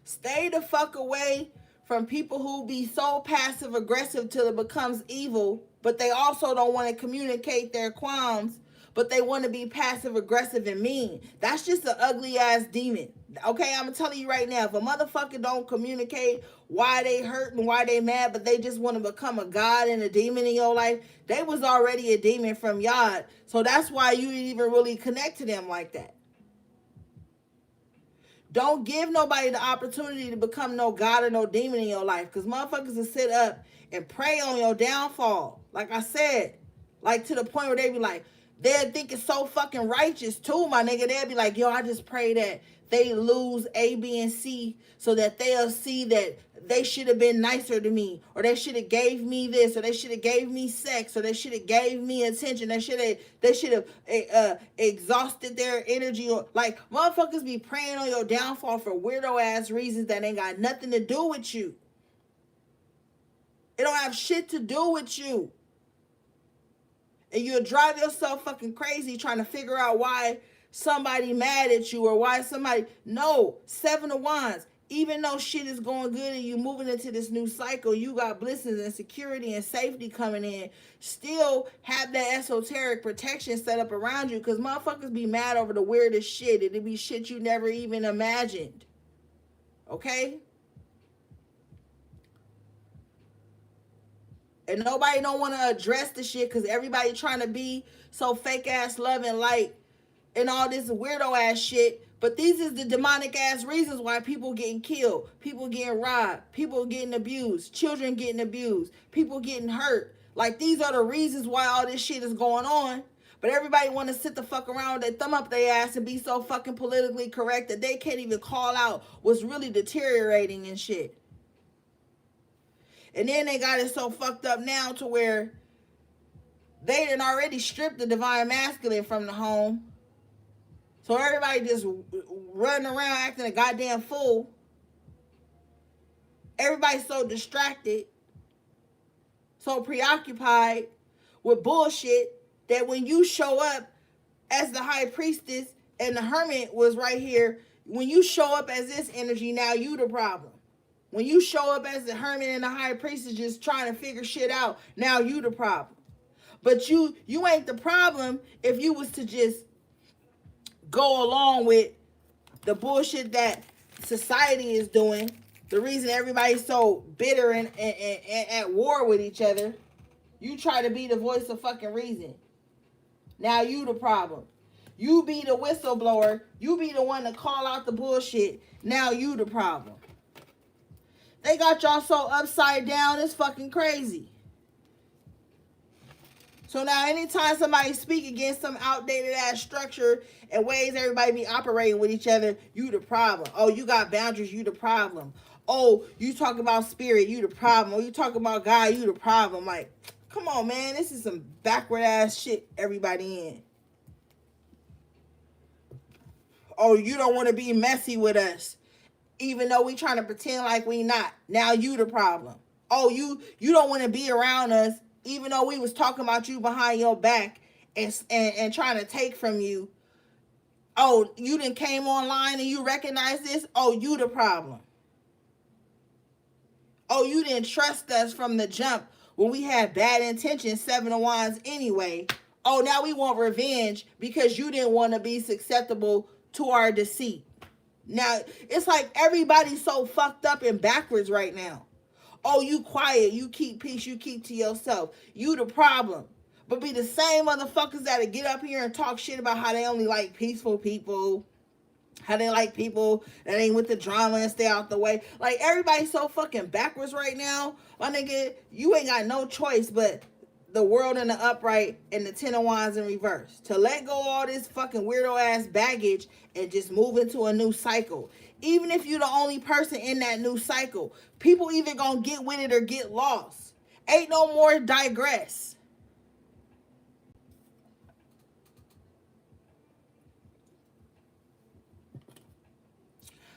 Stay the fuck away from people who be so passive aggressive till it becomes evil, but they also don't want to communicate their qualms, but they want to be passive aggressive and mean. That's just an ugly ass demon. Okay, I'm telling you right now, if a motherfucker don't communicate why they hurt and why they mad, but they just want to become a god and a demon in your life, they was already a demon from Yod. So that's why you didn't even really connect to them like that. Don't give nobody the opportunity to become no god or no demon in your life. Because motherfuckers will sit up and pray on your downfall. Like I said, like to the point where they be like, they'll think it's so fucking righteous too, my nigga. They'll be like, yo, I just pray that they lose A, B, and C so that they'll see that they should have been nicer to me, or they should have gave me this, or they should have gave me sex, or they should have gave me attention. They should have exhausted their energy. Or like motherfuckers be praying on your downfall for weirdo ass reasons that ain't got nothing to do with you. It don't have shit to do with you. And you'll drive yourself fucking crazy trying to figure out why somebody mad at you or why somebody. No, 7 of Wands. Even though shit is going good and you moving into this new cycle, you got blessings and security and safety coming in. Still have that esoteric protection set up around you, because motherfuckers be mad over the weirdest shit. It'd be shit you never even imagined. Okay? And nobody don't want to address the shit because everybody trying to be so fake ass love and light and all this weirdo ass shit. But these is the demonic ass reasons why people getting killed, people getting robbed, people getting abused, children getting abused, people getting hurt. Like, these are the reasons why all this shit is going on. But everybody want to sit the fuck around with their thumb up their ass and be so fucking politically correct that they can't even call out what's really deteriorating and shit. And then they got it so fucked up now to where they done already stripped the divine masculine from the home. So everybody just running around acting a goddamn fool. Everybody's so distracted, so preoccupied with bullshit that when you show up as the High Priestess and the Hermit was right here, when you show up as this energy, now you the problem. When you show up as the Hermit and the High Priestess just trying to figure shit out, now you the problem. But you ain't the problem if you was to just go along with the bullshit that society is doing. The reason everybody's so bitter and at war with each other. You try to be the voice of fucking reason. Now you the problem. You be the whistleblower. You be the one to call out the bullshit. Now you the problem. They got y'all so upside down, it's fucking crazy. So now anytime somebody speak against some outdated ass structure and ways everybody be operating with each other, you the problem. Oh, you got boundaries, you the problem. Oh, you talk about spirit, you the problem. Oh, you talk about God, you the problem. Like, come on, man. This is some backward ass shit everybody in. Oh, you don't want to be messy with us, even though we trying to pretend like we not. Now you the problem. Oh, you don't want to be around us, even though we was talking about you behind your back and trying to take from you. Oh, you done came online and you recognize this? Oh, you the problem. Oh, you didn't trust us from the jump when we had bad intentions, 7 of Wands anyway. Oh, now we want revenge because you didn't want to be susceptible to our deceit. Now, it's like everybody's so fucked up and backwards right now. Oh, you quiet, you keep peace, you keep to yourself. You the problem. But be the same motherfuckers that'll get up here and talk shit about how they only like peaceful people. How they like people that ain't with the drama and stay out the way. Like, everybody's so fucking backwards right now. My nigga, you ain't got no choice but the world in the upright and the Ten of Wands in reverse. To let go of all this fucking weirdo ass baggage and just move into a new cycle. Even if you're the only person in that new cycle, people either gonna get with it or get lost. Ain't no more digress.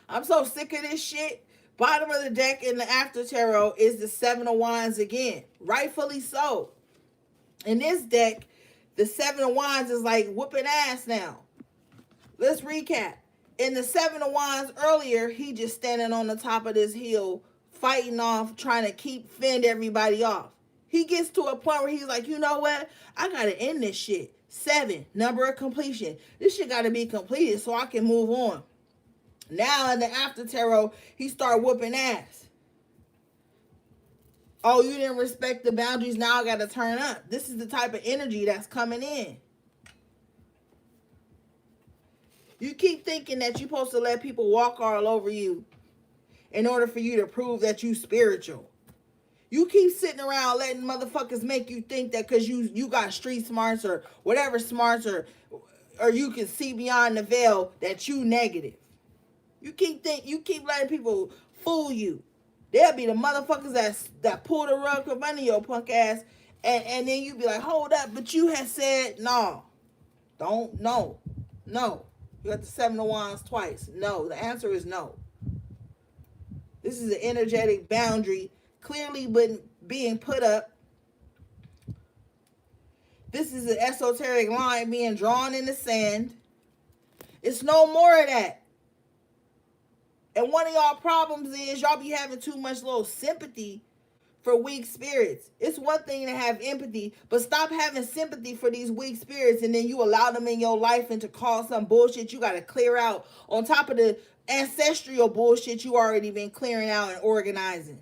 I'm so sick of this shit. Bottom of the deck in the after tarot is the Seven of Wands again. Rightfully so. In this deck, the Seven of Wands is like whooping ass now. Let's recap. In the Seven of Wands earlier, he just standing on the top of this hill, fighting off, trying to fend everybody off. He gets to a point where he's like, you know what? I gotta end this shit. 7, number of completion. This shit gotta be completed so I can move on. Now in the after tarot, he start whooping ass. Oh, you didn't respect the boundaries. Now I got to turn up. This is the type of energy that's coming in. You keep thinking that you're supposed to let people walk all over you in order for you to prove that you spiritual. You keep sitting around letting motherfuckers make you think that because you got street smarts or whatever smarts or you can see beyond the veil that you negative. You keep letting people fool you. They'll be the motherfuckers that pull the rug from under your punk ass, and then you be like, hold up, but you had said no. No. You got the Seven of Wands twice. No, the answer is no. This is an energetic boundary clearly being put up. This is an esoteric line being drawn in the sand. It's no more of that. And one of y'all problems is y'all be having too much little sympathy for weak spirits. It's one thing to have empathy, but stop having sympathy for these weak spirits and then you allow them in your life and to cause some bullshit you got to clear out on top of the ancestral bullshit you already been clearing out and organizing.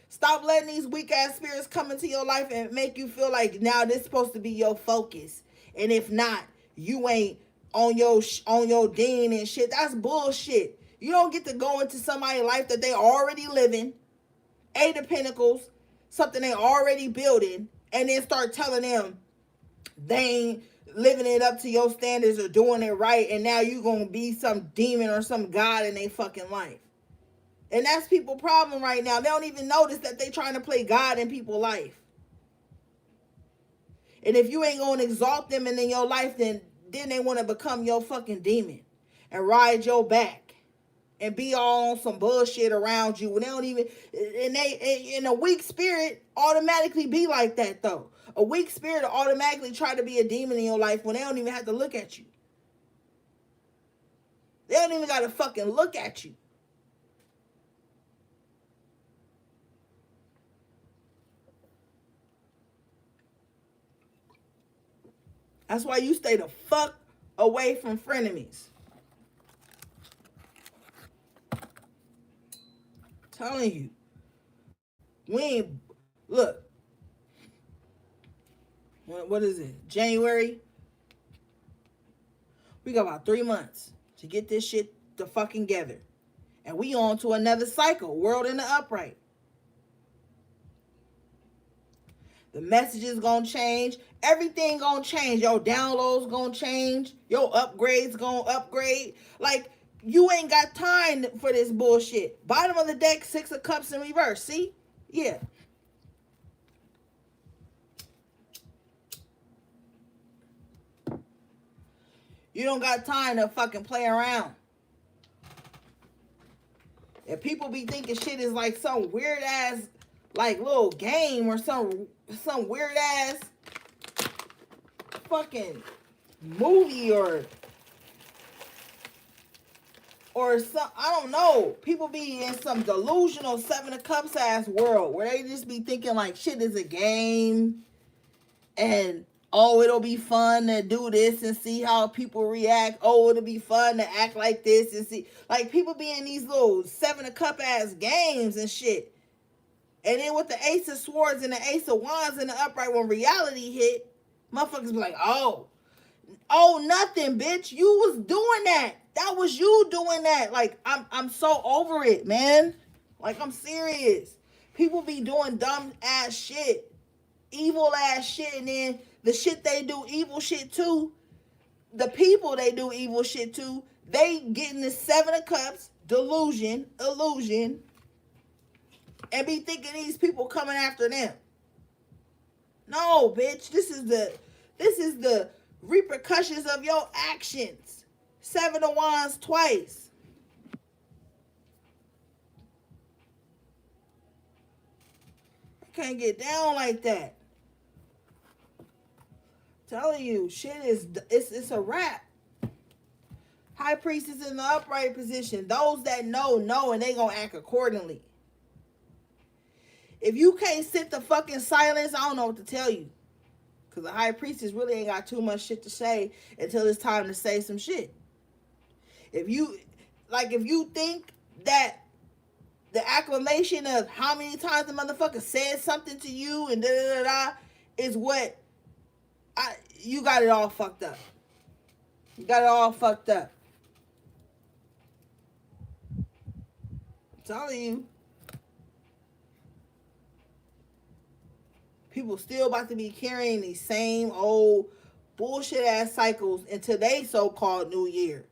Stop letting these weak ass spirits come into your life and make you feel like now this is supposed to be your focus. And if not, you ain't on your dean and shit. That's bullshit. You don't get to go into somebody's life that they already living, 8 of Pentacles, something they already building, and then start telling them they ain't living it up to your standards or doing it right, and now you gonna be some demon or some god in their fucking life. And that's people's problem right now. They don't even notice that they trying to play God in people's life. And if you ain't gonna exalt them in your life, then they want to become your fucking demon and ride your back and be all on some bullshit around you. And they don't even, and a weak spirit automatically be like that though. A weak spirit automatically try to be a demon in your life when they don't even have to look at you. They don't even got to fucking look at you. That's why you stay the fuck away from frenemies. Telling you. We ain't, look. What is it? January? We got about 3 months to get this shit to fucking together. And we on to another cycle. World in the upright. The message is gonna change. Everything gonna change. Your downloads gonna change. Your upgrades gonna upgrade. Like, you ain't got time for this bullshit. Bottom of the deck, 6 of Cups in reverse. See? Yeah. You don't got time to fucking play around. If people be thinking shit is like some weird ass like little game or some weird ass fucking movie or some, I don't know. People be in some delusional 7 of Cups ass world where they just be thinking like shit is a game and oh, it'll be fun to do this and see how people react. Oh, it'll be fun to act like this and see. Like, people be in these little 7 of Cup ass games and shit. And then with the Ace of Swords and the Ace of Wands in the upright, when reality hit, motherfuckers be like, oh, Oh, nothing, bitch. You was doing that. That was you doing that. Like, I'm so over it, man. Like, I'm serious. People be doing dumb ass shit, evil ass shit, and then the shit they do evil shit too. The people they do evil shit to, they get in the Seven of Cups, delusion, illusion, and be thinking these people coming after them. No, bitch. This is the repercussions of your actions. Seven of Wands twice. I can't get down like that. I'm telling you, shit is it's a wrap. High Priestess in the upright position. Those that know, and they gonna act accordingly. If you can't sit the fucking silence, I don't know what to tell you. Because the High Priestess really ain't got too much shit to say until it's time to say some shit. If you think that the acclamation of how many times the motherfucker said something to you and da-da-da-da is what, you got it all fucked up. You got it all fucked up. I'm telling you. People still about to be carrying these same old bullshit ass cycles into their so-called new year.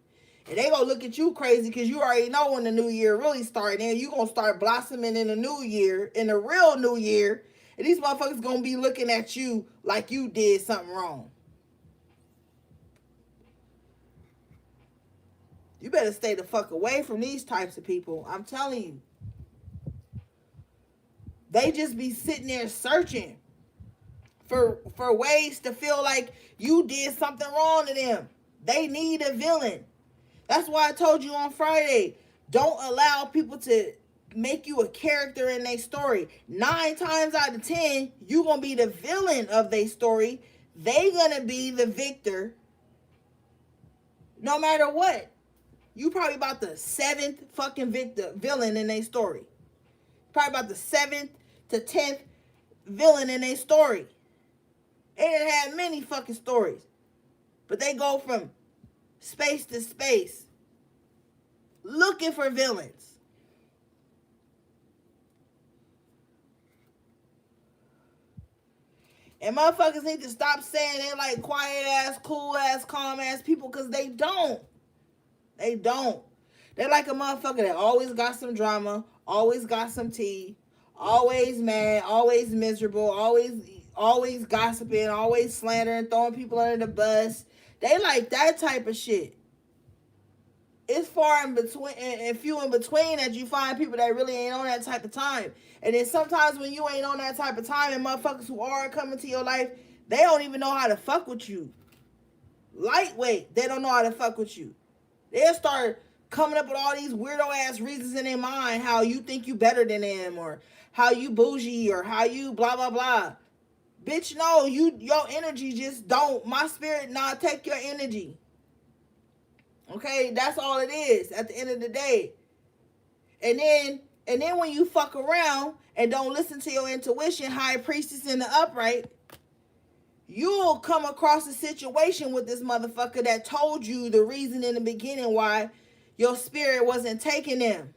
And they gonna look at you crazy because you already know when the new year really starts. And you gonna start blossoming in the new year, in the real new year. And these motherfuckers gonna be looking at you like you did something wrong. You better stay the fuck away from these types of people. I'm telling you. They just be sitting there searching for ways to feel like you did something wrong to them. They need a villain. That's why I told you on Friday, don't allow people to make you a character in their story. 9 times out of 10, you going to be the villain of their story. They going to be the victor no matter what. You probably about the 7th fucking villain in their story. Probably about the 7th to 10th villain in their story. They didn't have many fucking stories. But they go from space to space looking for villains. And motherfuckers need to stop saying they like quiet ass, cool ass, calm ass people, because they don't. They don't. They like a motherfucker that always got some drama, always got some tea, always mad, always miserable, always gossiping, always slandering, throwing people under the bus. They like that type of shit. It's far in between and few in between that you find people that really ain't on that type of time. And then sometimes when you ain't on that type of time and motherfuckers who are coming to your life, they don't even know how to fuck with you. Lightweight, they don't know how to fuck with you. They'll start coming up with all these weirdo ass reasons in their mind how you think you better than them, or how you bougie, or how you blah blah blah. Bitch, no, your energy just don't. My spirit not take your energy. Okay, that's all it is at the end of the day. And then when you fuck around and don't listen to your intuition, High Priestess in the upright, you'll come across a situation with this motherfucker that told you the reason in the beginning why your spirit wasn't taking them.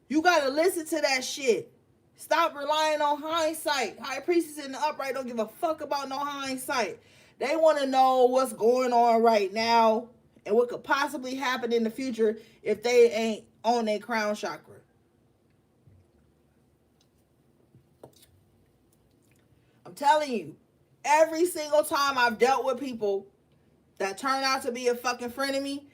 You gotta listen to that shit. Stop relying on hindsight. High Priestess in the upright don't give a fuck about no hindsight. They want to know what's going on right now and what could possibly happen in the future if they ain't on their crown chakra. I'm telling you, every single time I've dealt with people that turned out to be a fucking friend of me,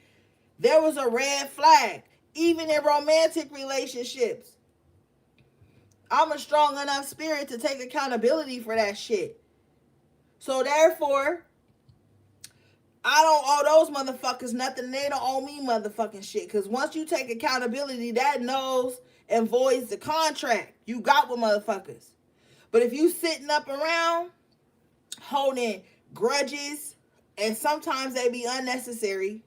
there was a red flag. Even in romantic relationships. I'm a strong enough spirit to take accountability for that shit. So therefore, I don't owe those motherfuckers nothing. They don't owe me motherfucking shit. Because once you take accountability, that knows and voids the contract you got with motherfuckers. But if you sitting up around holding grudges, and sometimes they be unnecessary,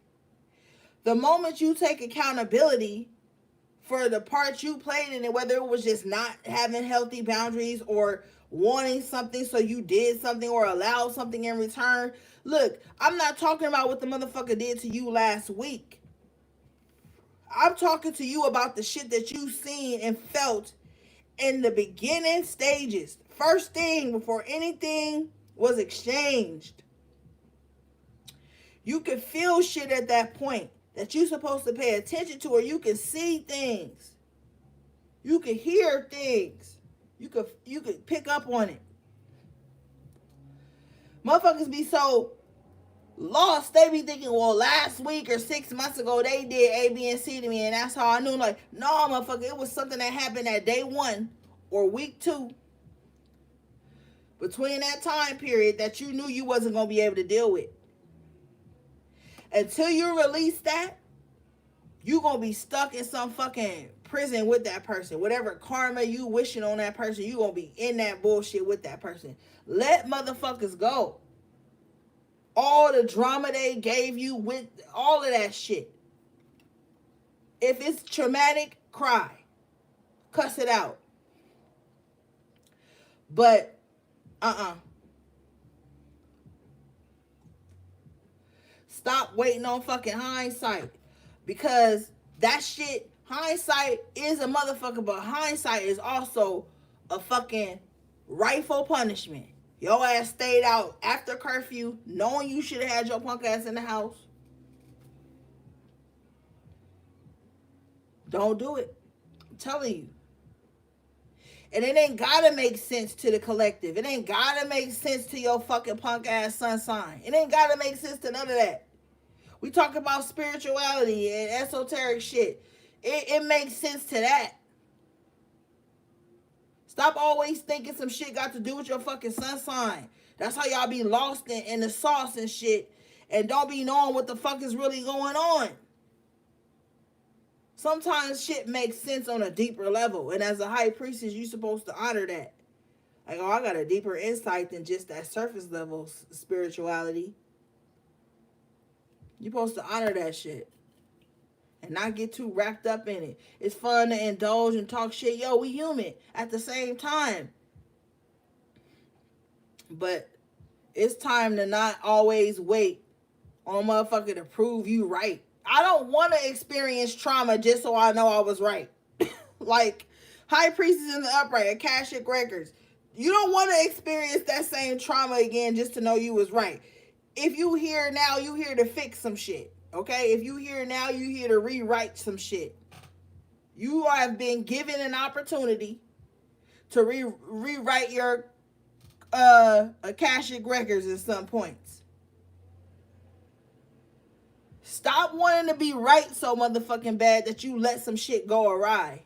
the moment you take accountability for the part you played in it, whether it was just not having healthy boundaries or wanting something so you did something or allowed something in return, Look, I'm not talking about what the motherfucker did to you last week. I'm talking to you about the shit that you seen and felt in the beginning stages. First thing before anything was exchanged. You can feel shit at that point that you're supposed to pay attention to, or you can see things. You can hear things. You could pick up on it. Motherfuckers be so lost, they be thinking, well, last week or 6 months ago they did A, B, and C to me, and that's how I knew. Like, no, motherfucker, it was something that happened at day 1 or week 2. Between that time period that you knew you wasn't gonna be able to deal with. Until you release that, you gonna be stuck in some fucking prison with that person. Whatever karma you wishing on that person, you gonna be in that bullshit with that person. Let motherfuckers go. All the drama they gave you with all of that shit. If it's traumatic, cry. Cuss it out. But, stop waiting on fucking hindsight. Because that shit, hindsight is a motherfucker, but hindsight is also a fucking rightful punishment. Your ass stayed out after curfew, knowing you should have had your punk ass in the house. Don't do it. I'm telling you. And it ain't gotta make sense to the collective. It ain't gotta make sense to your fucking punk ass sun sign. It ain't gotta make sense to none of that. We talk about spirituality and esoteric shit. It makes sense to that. Stop always thinking some shit got to do with your fucking sun sign. That's how y'all be lost in the sauce and shit. And don't be knowing what the fuck is really going on. Sometimes shit makes sense on a deeper level. And as a high priestess, you're supposed to honor that. Like, oh, I got a deeper insight than just that surface level spirituality. You're supposed to honor that shit. And not get too wrapped up in it. It's fun to indulge and talk shit. Yo, we human at the same time. But it's time to not always wait on a motherfucker to prove you right. I don't want to experience trauma just so I know I was right. Like, High Priestess in the Upright, Akashic Records. You don't want to experience that same trauma again just to know you was right. If you here now, you here to fix some shit. Okay? If you here now, you here to rewrite some shit. You have been given an opportunity to rewrite your Akashic Records at some points. Stop wanting to be right so motherfucking bad that you let some shit go awry.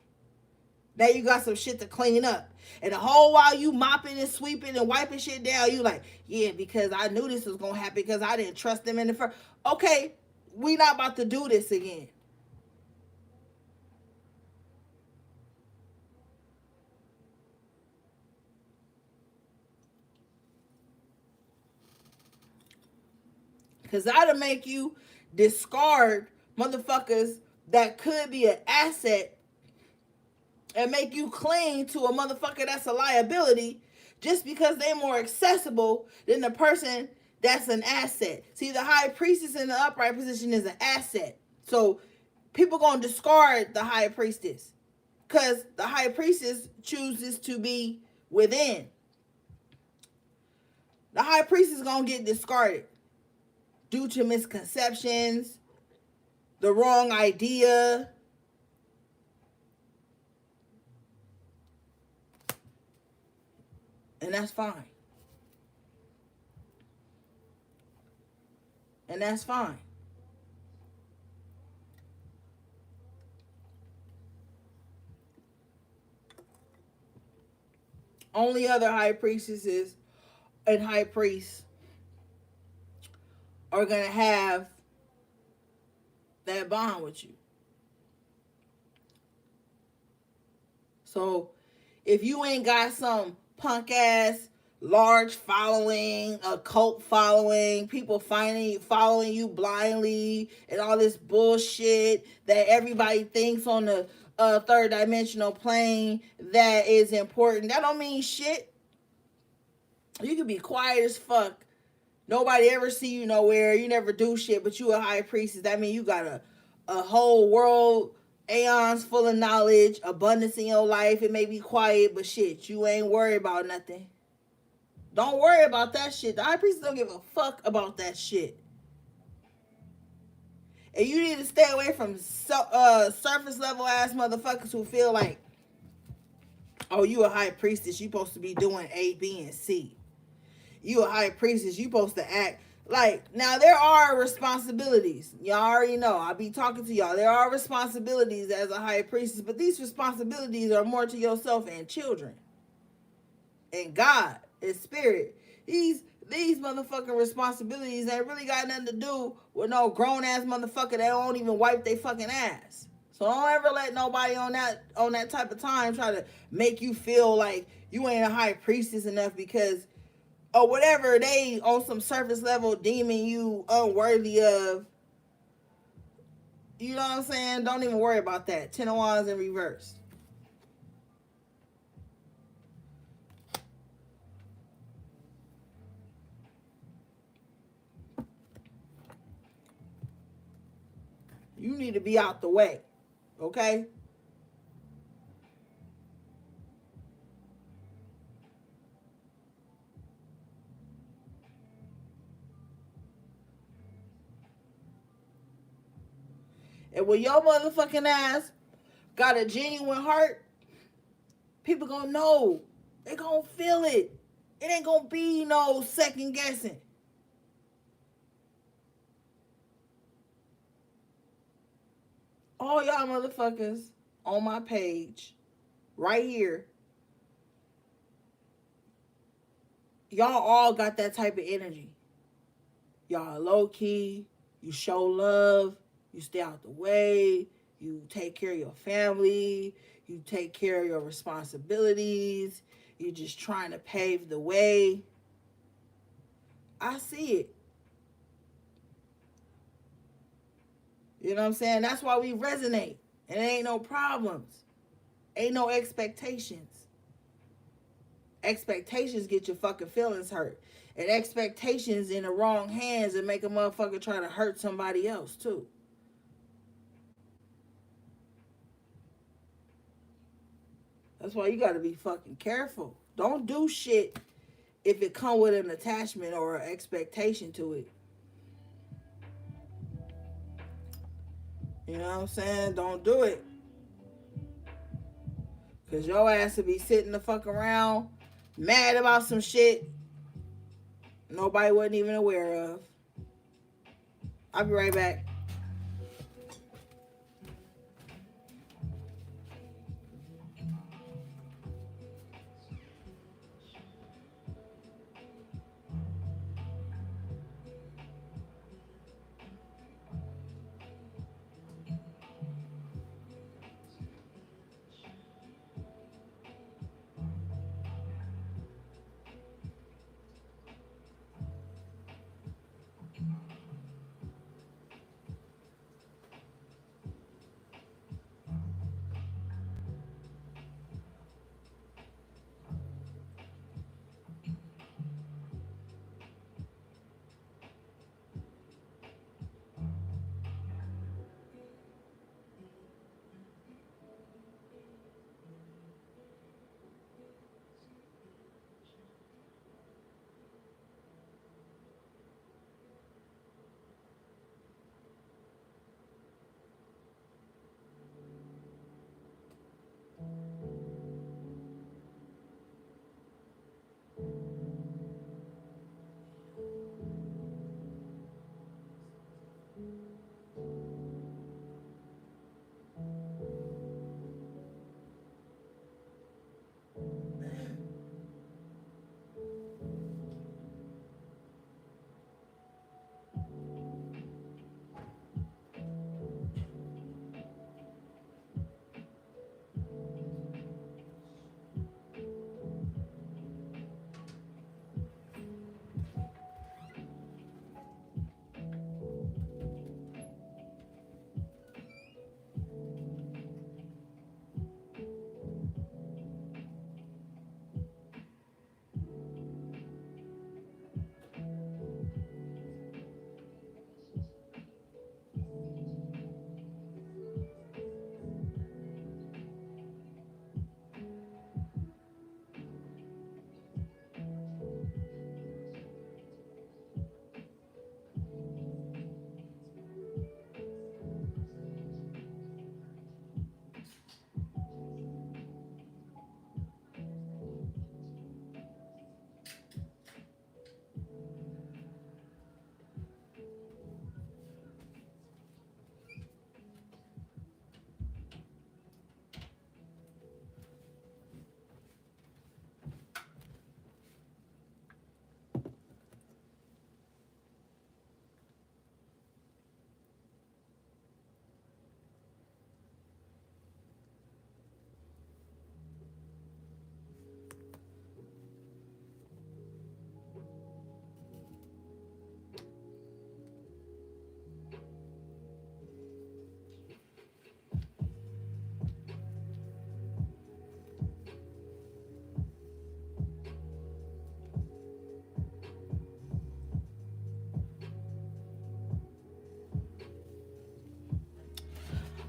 Now you got some shit to clean up. And the whole while you mopping and sweeping and wiping shit down, you like, yeah, because I knew this was going to happen because I didn't trust them in the first. Okay, we not about to do this again. Because that'll make you discard motherfuckers that could be an asset and make you cling to a motherfucker that's a liability just because they're more accessible than the person that's an asset. See, the High Priestess in the upright position is an asset. So people gonna discard the High Priestess because the High Priestess chooses to be within. The High Priestess gonna get discarded due to misconceptions, the wrong idea. And that's fine. And that's fine. Only other high priestesses and high priests are going to have that bond with you. So if you ain't got some punk ass large following, a cult following, people following you blindly, and all this bullshit that everybody thinks on the third dimensional plane that is important, that don't mean shit. You can be quiet as fuck Nobody ever see you nowhere. You never do shit, but you a high priestess. That means you got a whole world, aeons full of knowledge, abundance in your life. It may be quiet, but shit, you ain't worried about nothing. Don't worry about that shit. The high priestess don't give a fuck about that shit. And you need to stay away from surface level ass motherfuckers who feel like, oh, you a high priestess, you supposed to be doing A, B, and C. You a high priestess, you supposed to act like, now there are responsibilities. Y'all already know. I'll be talking to y'all. There are responsibilities as a high priestess, but these responsibilities are more to yourself and children. And God and spirit. These motherfucking responsibilities ain't really got nothing to do with no grown ass motherfucker that don't even wipe their fucking ass. So don't ever let nobody on that type of time try to make you feel like you ain't a high priestess enough because or whatever they on some surface level deeming you unworthy of. You know what I'm saying? Don't even worry about that. 10 of Wands in reverse. You need to be out the way. Okay? And when your motherfucking ass got a genuine heart, people gonna know. They gonna feel it. It ain't gonna be no second guessing. All y'all motherfuckers on my page, right here, y'all all got that type of energy. Y'all low key, you show love, you stay out the way, you take care of your family, you take care of your responsibilities, you just trying to pave the way. I see it. You know what I'm saying? That's why we resonate. And it ain't no problems. Ain't no expectations. Expectations get your fucking feelings hurt. And expectations in the wrong hands and make a motherfucker try to hurt somebody else too. That's why you gotta be fucking careful. Don't do shit if it come with an attachment or an expectation to it. You know what I'm saying? Don't do it. Cause your ass will be sitting the fuck around mad about some shit nobody wasn't even aware of. I'll be right back.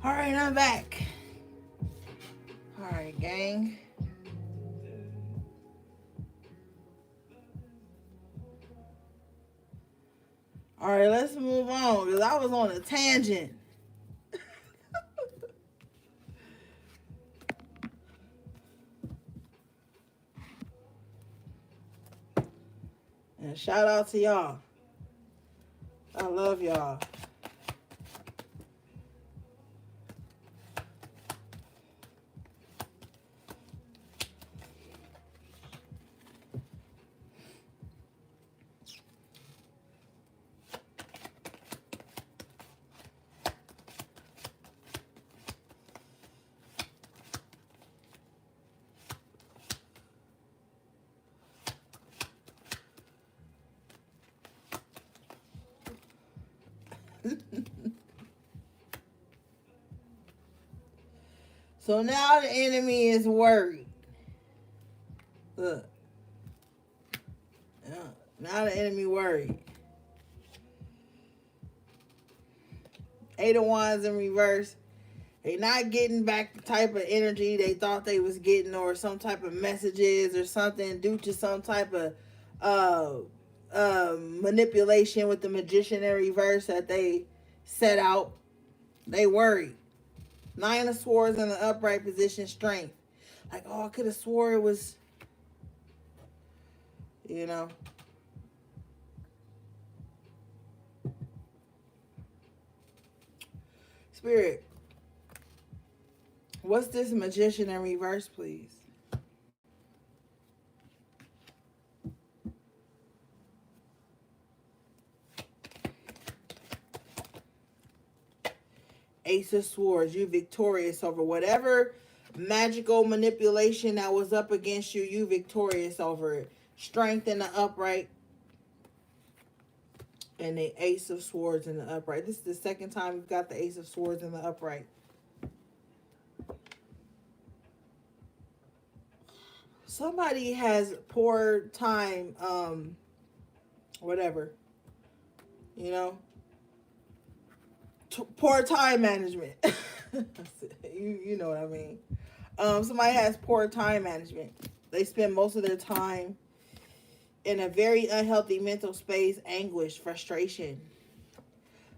All right, I'm back. All right, gang. All right, let's move on because I was on a tangent. And shout out to y'all. I love y'all. So now the enemy is worried. Look. Now the enemy worried. 8 of Wands in reverse. They not getting back the type of energy they thought they was getting, or some type of messages or something, due to some type of manipulation with the Magician in reverse that they set out. They worried. 9 of Swords in the upright position, strength. Like, oh, I could have swore it was, you know. Spirit, what's this Magician in reverse, please? Ace of Swords, you victorious over whatever magical manipulation that was up against you. You victorious over it. Strength in the upright. And the Ace of Swords in the upright. This is the second time we've got the Ace of Swords in the upright. Somebody has poor time, whatever, you know, poor time management. you know what I mean. Somebody has poor time management. They spend most of their time in a very unhealthy mental space, anguish, frustration.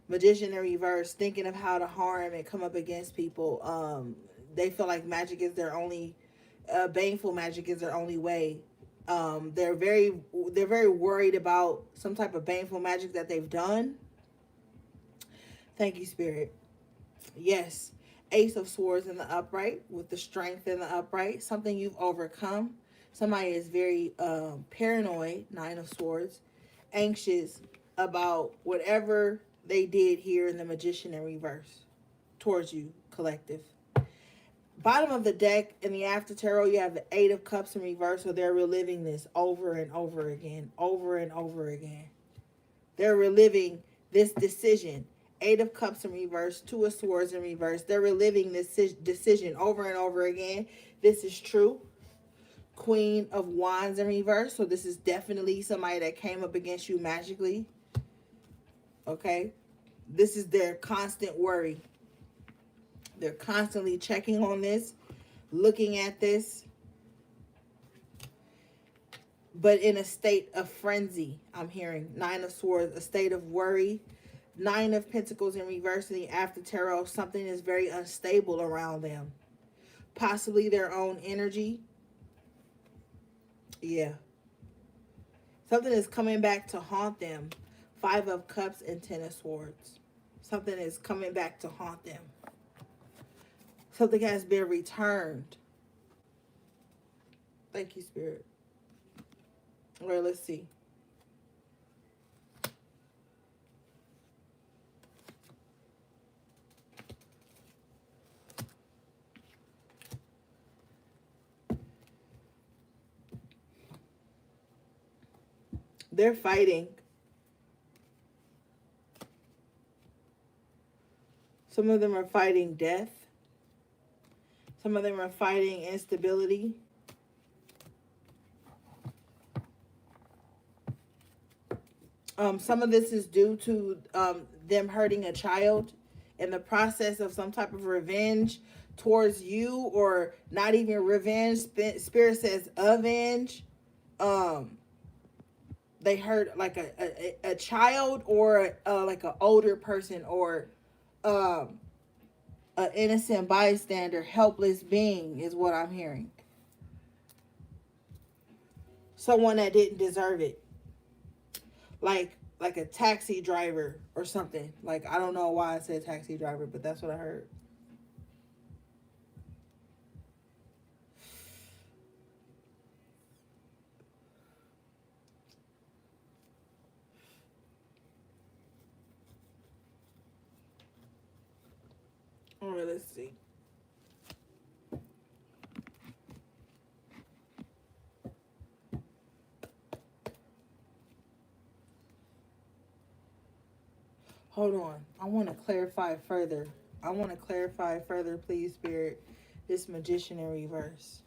Magician in reverse, thinking of how to harm and come up against people. They feel like magic is their only, baneful magic is their only way. They're very worried about some type of baneful magic that they've done. Thank you, Spirit. Yes. Ace of Swords in the upright with the strength in the upright. Something you've overcome. Somebody is very paranoid, 9 of Swords, anxious about whatever they did here in the Magician in reverse towards you, collective. Bottom of the deck in the After Tarot, you have the 8 of Cups in reverse, so they're reliving this over and over again, over and over again. They're reliving this decision. 8 of Cups in reverse, 2 of Swords in reverse. They're reliving this decision over and over again. This is true. Queen of Wands in reverse. So this is definitely somebody that came up against you magically. Okay. This is their constant worry. They're constantly checking on this, looking at this, but in a state of frenzy. I'm hearing 9 of Swords, a state of worry. 9 of Pentacles in reverse in the After Tarot. Something is very unstable around them. Possibly their own energy. Yeah. Something is coming back to haunt them. 5 of Cups and 10 of Swords. Something is coming back to haunt them. Something has been returned. Thank you, Spirit. All right, let's see. They're fighting. Some of them are fighting death. Some of them are fighting instability. Some of this is due to them hurting a child in the process of some type of revenge towards you, or not even revenge. Spirit says avenge. They hurt like a child, or like an older person, or an innocent bystander, helpless being is what I'm hearing. Someone that didn't deserve it. Like a taxi driver or something. Like, I don't know why I said taxi driver, but that's what I heard. All right, let's see. Hold on. I want to clarify further. Please, Spirit. This Magician in reverse.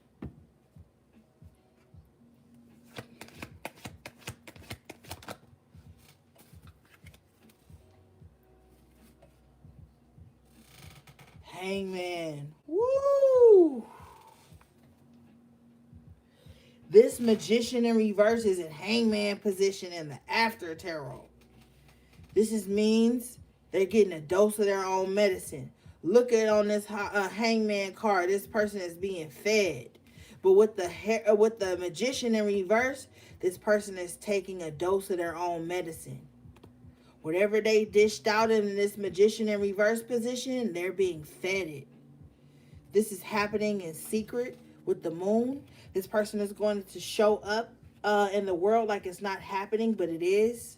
Hangman. Woo! This Magician in reverse is in Hangman position in the after tarot. This means they're getting a dose of their own medicine. Look at on this Hangman card. This person is being fed. But with the Magician in reverse, this person is taking a dose of their own medicine. Whatever they dished out in this Magician in reverse position, they're being fed it. This is happening in secret with the moon. This person is going to show up in the world like it's not happening, but it is.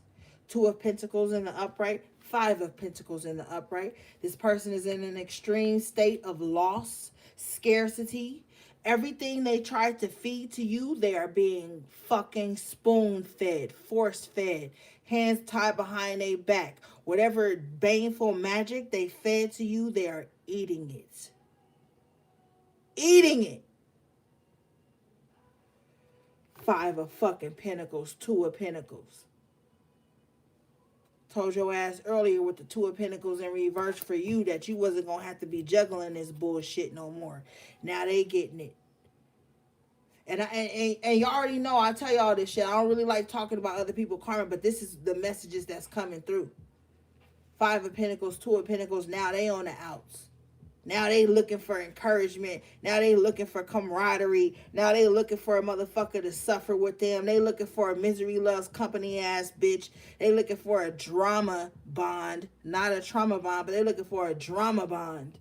2 of Pentacles in the upright. 5 of Pentacles in the upright. This person is in an extreme state of loss, scarcity. Everything they tried to feed to you, they are being fucking spoon-fed, force-fed, hands tied behind their back. Whatever baneful magic they fed to you, they are eating it. Eating it. 5 of fucking Pentacles, 2 of Pentacles. Told your ass earlier with the 2 of Pentacles in reverse for you that you wasn't going to have to be juggling this bullshit no more. Now they getting it. And you already know, I tell y'all this shit. I don't really like talking about other people's karma, but this is the messages that's coming through. 5 of Pentacles, 2 of Pentacles, now they on the outs. Now they looking for encouragement. Now they looking for camaraderie. Now they looking for a motherfucker to suffer with them. They looking for a misery loves company ass bitch. They looking for a drama bond. Not a trauma bond, but they looking for a drama bond.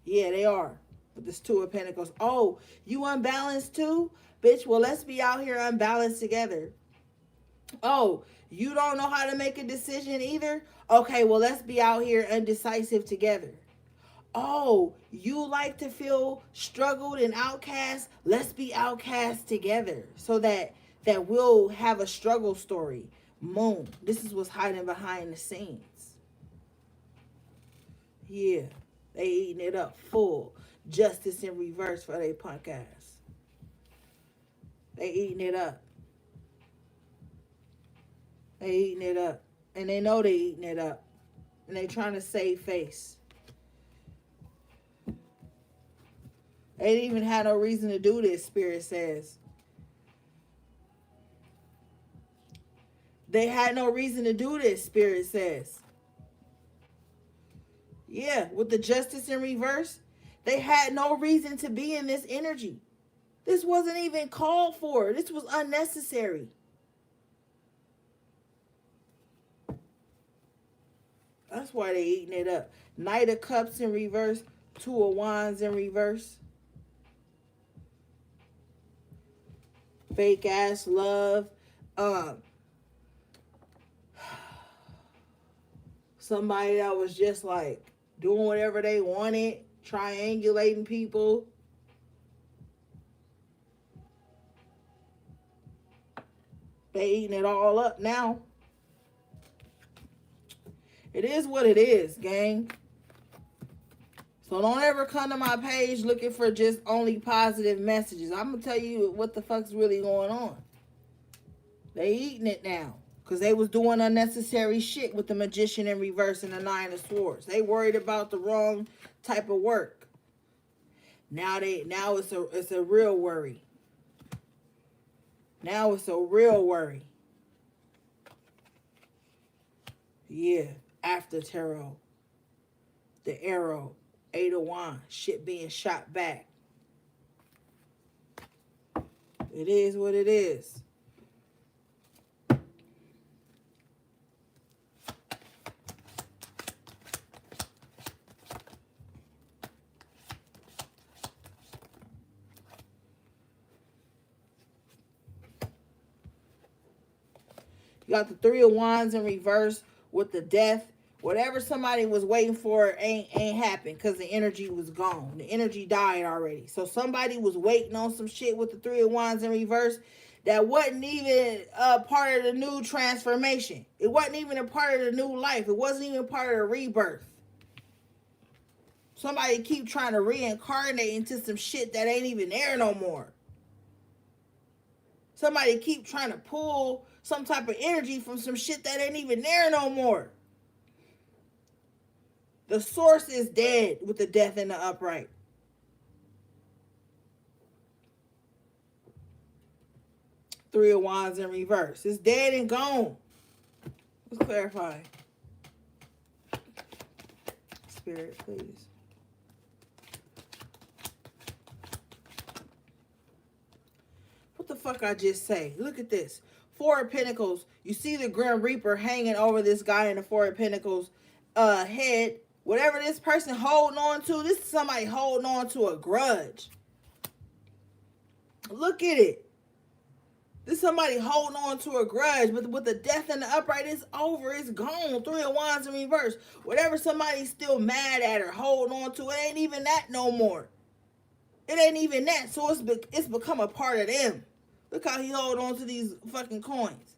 Yeah, they are. With this 2 of Pentacles. Oh, you unbalanced too? Bitch, well, let's be out here unbalanced together. Oh, you don't know how to make a decision either? Okay, well, let's be out here undecisive together. Oh, you like to feel struggled and outcast? Let's be outcast together so that we'll have a struggle story. Moon. This is what's hiding behind the scenes. Yeah, they eating it up full. Justice in reverse for they punk ass. They eating it up. They eating it up. And they know they eating it up. And they trying to save face. They didn't even have no reason to do this, Spirit says. They had no reason to do this, Spirit says. Yeah, with the Justice in reverse, they had no reason to be in this energy. This wasn't even called for. This was unnecessary. That's why they eating it up. Knight of Cups in reverse, 2 of Wands in reverse. Fake ass love. Somebody that was just like doing whatever they wanted, triangulating people. They eating it all up now. It is what it is, gang. So don't ever come to my page looking for just only positive messages. I'm going to tell you what the fuck's really going on. They eating it now. Because they was doing unnecessary shit with the Magician in reverse and the Nine of Swords. They worried about the wrong type of work. Now it's a real worry. Now it's a real worry. Yeah, after tarot. The arrow, 8 of Wands, shit being shot back. It is what it is. You got the 3 of Wands in reverse with the death. Whatever somebody was waiting for ain't happened because the energy was gone. The energy died already. So somebody was waiting on some shit with the 3 of Wands in reverse that wasn't even a part of the new transformation. It wasn't even a part of the new life. It wasn't even part of the rebirth. Somebody keep trying to reincarnate into some shit that ain't even there no more. Somebody keep trying to pull some type of energy from some shit that ain't even there no more. The source is dead with the death in the upright. Three of Wands in reverse. It's dead and gone. Let's clarify. Spirit, please. What the fuck I just say? Look at this. 4 of Pentacles. You see the Grim Reaper hanging over this guy in the 4 of Pentacles head. Whatever this person holding on to, this is somebody holding on to a grudge. Look at it. This is somebody holding on to a grudge, but with the death in the upright, it's over. It's gone. 3 of Wands in reverse. Whatever somebody's still mad at or holding on to, it ain't even that no more. It ain't even that. So it's become a part of them. Look how he hold on to these fucking coins.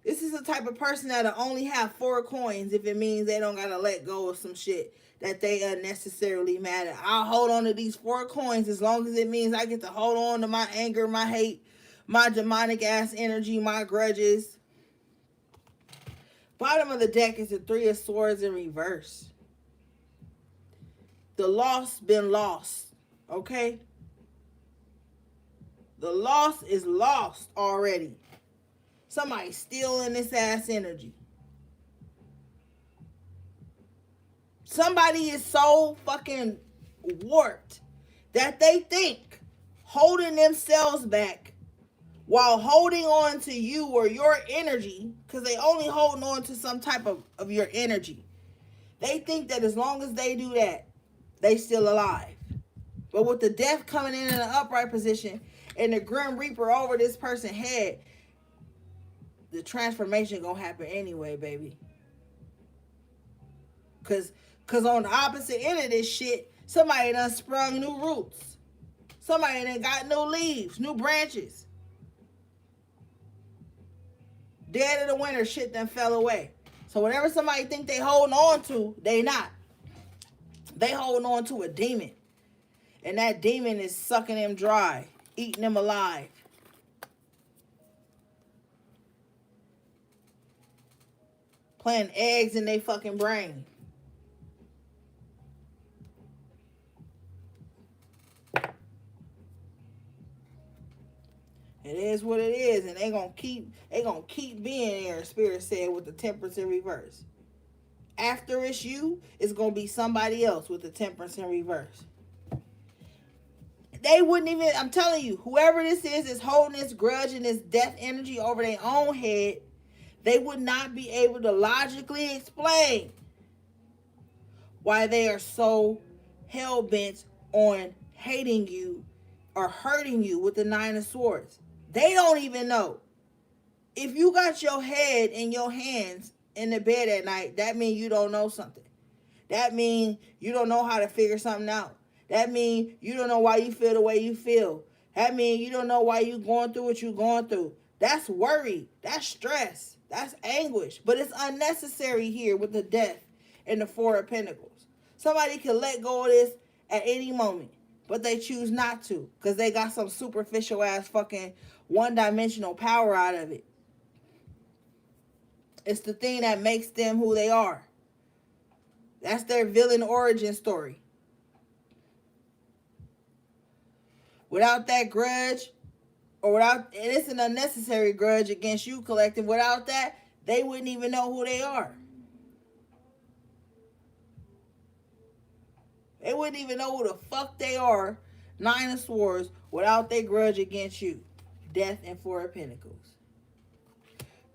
This is the type of person that'll only have 4 coins if it means they don't gotta let go of some shit that they unnecessarily mad at. I'll hold on to these 4 coins as long as it means I get to hold on to my anger, my hate, my demonic ass energy, my grudges. Bottom of the deck is the 3 of Swords in reverse. The loss been lost, okay? The loss is lost already. Somebody's stealing this ass energy. Somebody is so fucking warped that they think holding themselves back while holding on to you or your energy, because they only holding on to some type of your energy. They think that as long as they do that, they still alive. But with the death coming in an upright position and the Grim Reaper over this person's head, the transformation gonna happen anyway, baby. Cause on the opposite end of this shit, somebody done sprung new roots. Somebody done got new leaves, new branches. Dead of the winter shit done fell away. So whatever somebody think they holding on to, they not. They holding on to a demon. And that demon is sucking them dry, eating them alive. Playing eggs in their fucking brain. It is what it is, and they gonna keep being there, Spirit said, with the Temperance in reverse. After it's you, it's gonna be somebody else with the Temperance in reverse. They wouldn't even, I'm telling you, whoever this is holding this grudge and this death energy over their own head, they would not be able to logically explain why they are so hell-bent on hating you or hurting you with the 9 of Swords. They don't even know. If you got your head in your hands in the bed at night, that means you don't know something. That means you don't know how to figure something out. That means you don't know why you feel the way you feel. That means you don't know why you're going through what you're going through. That's worry. That's stress. That's anguish. But it's unnecessary here with the death and the 4 of Pentacles. Somebody can let go of this at any moment, but they choose not to because they got some superficial ass fucking one-dimensional power out of it. It's the thing that makes them who they are. That's their villain origin story. Without that grudge, or without, and it's an unnecessary grudge against you, collective. Without that, they wouldn't even know who they are. They wouldn't even know who the fuck they are, Nine of Swords, without their grudge against you. Death and Four of Pentacles.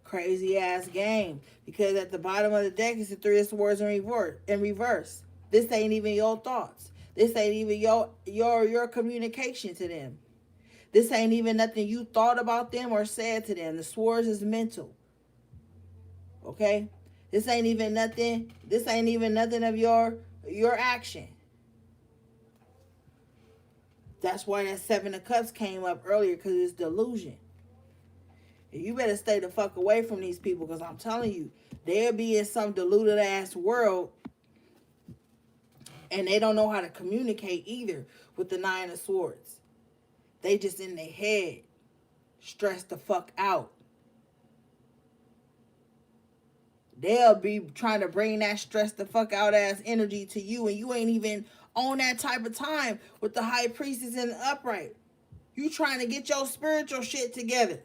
Crazy ass game. Because at the bottom of the deck is the Three of Swords in reverse. This ain't even your thoughts. This ain't even your communication to them. This ain't even nothing you thought about them or said to them. The Swords is mental. Okay? This ain't even nothing of your action. That's why that Seven of Cups came up earlier, because it's delusion. You better stay the fuck away from these people, because I'm telling you, they'll be in some deluded ass world and they don't know how to communicate either with the Nine of Swords. They just in their head, stressed the fuck out. They'll be trying to bring that stress the fuck out ass energy to you, and you ain't even on that type of time with the High Priestess in the upright. You trying to get your spiritual shit together.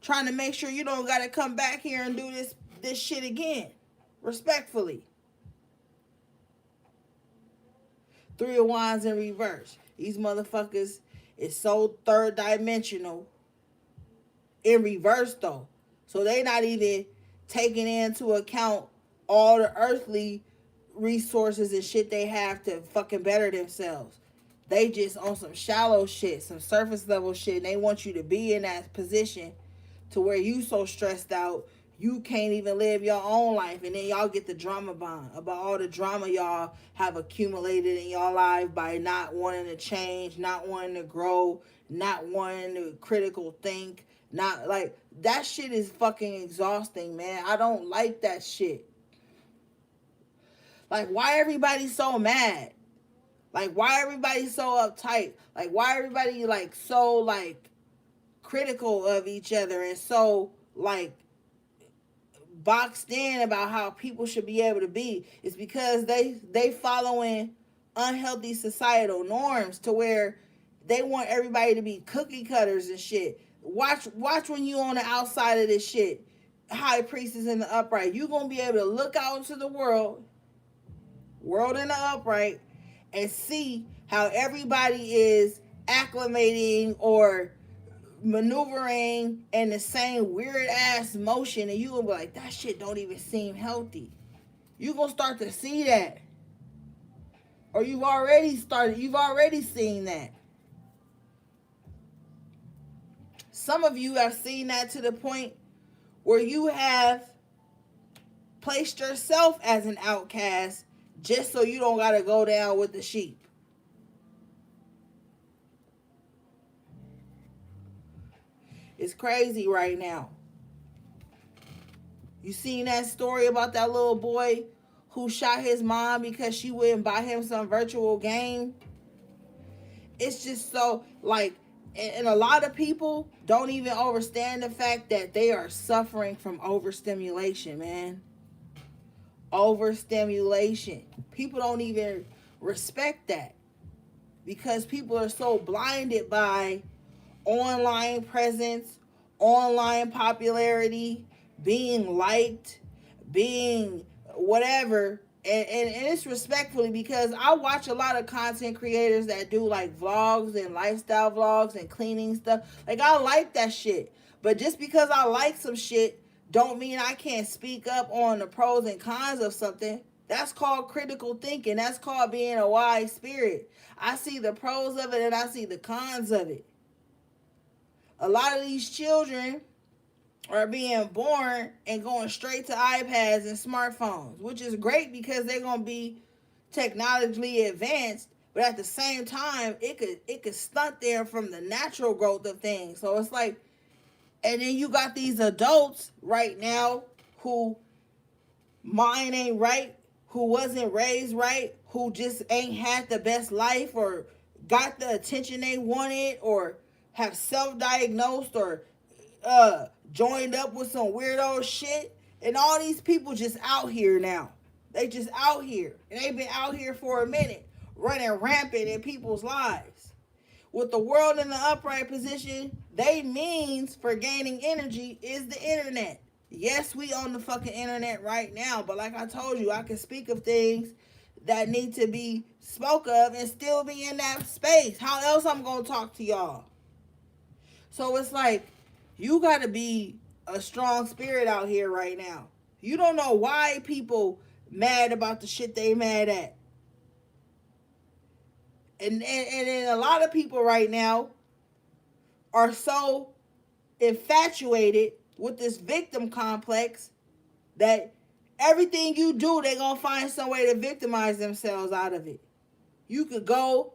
Trying to make sure you don't got to come back here and do this shit again. Respectfully. Three of Wands in reverse. These motherfuckers is so third dimensional in reverse though. So they not even taking into account all the earthly resources and shit they have to fucking better themselves. They just on some shallow shit, some surface level shit, and they want you to be in that position to where you so stressed out you can't even live your own life, and then y'all get the drama bomb about all the drama y'all have accumulated in your life by not wanting to change, not wanting to grow, not wanting to critical think. Not like that shit is fucking exhausting, man. I don't like that shit. Like, why everybody so mad? Like, why everybody so uptight? Like, why everybody like so like critical of each other and so like boxed in about how people should be able to be? It's because they following unhealthy societal norms to where they want everybody to be cookie cutters and shit. Watch when you on the outside of this shit. High Priestess in the upright. You gonna be able to look out into the world in the upright, and see how everybody is acclimating or maneuvering in the same weird ass motion, and you gonna be like, that shit don't even seem healthy. You gonna start to see that, or you've already seen that. Some of you have seen that to the point where you have placed yourself as an outcast just so you don't gotta go down with the sheep. It's crazy right now. You seen that story about that little boy who shot his mom because she wouldn't buy him some virtual game? It's just so like, and a lot of people don't even understand the fact that they are suffering from overstimulation, man. Overstimulation. People don't even respect that because people are so blinded by online presence, online popularity, being liked, being whatever. And it's respectfully, because I watch a lot of content creators that do like vlogs and lifestyle vlogs and cleaning stuff. Like, I like that shit. But just because I like some shit don't mean I can't speak up on the pros and cons of something. That's called critical thinking. That's called being a wise spirit. I see the pros of it and I see the cons of it. A lot of these children are being born and going straight to iPads and smartphones, which is great because they're going to be technologically advanced, but at the same time, it could stunt them from the natural growth of things. So it's like, and then you got these adults right now who mind ain't right, who wasn't raised right, who just ain't had the best life or got the attention they wanted, or have self-diagnosed or joined up with some weirdo shit, And all these people just out here now. They just out here. And they've been out here for a minute, running rampant in people's lives. With the world in the upright position, they means for gaining energy is the internet. Yes, we on the fucking internet right now, but like I told you, I can speak of things that need to be spoke of and still be in that space. How else I'm gonna talk to y'all? So it's like, you gotta be a strong spirit out here right now. You don't know why people mad about the shit they mad at. And a lot of people right now are so infatuated with this victim complex that everything you do, they're gonna find some way to victimize themselves out of it. You could go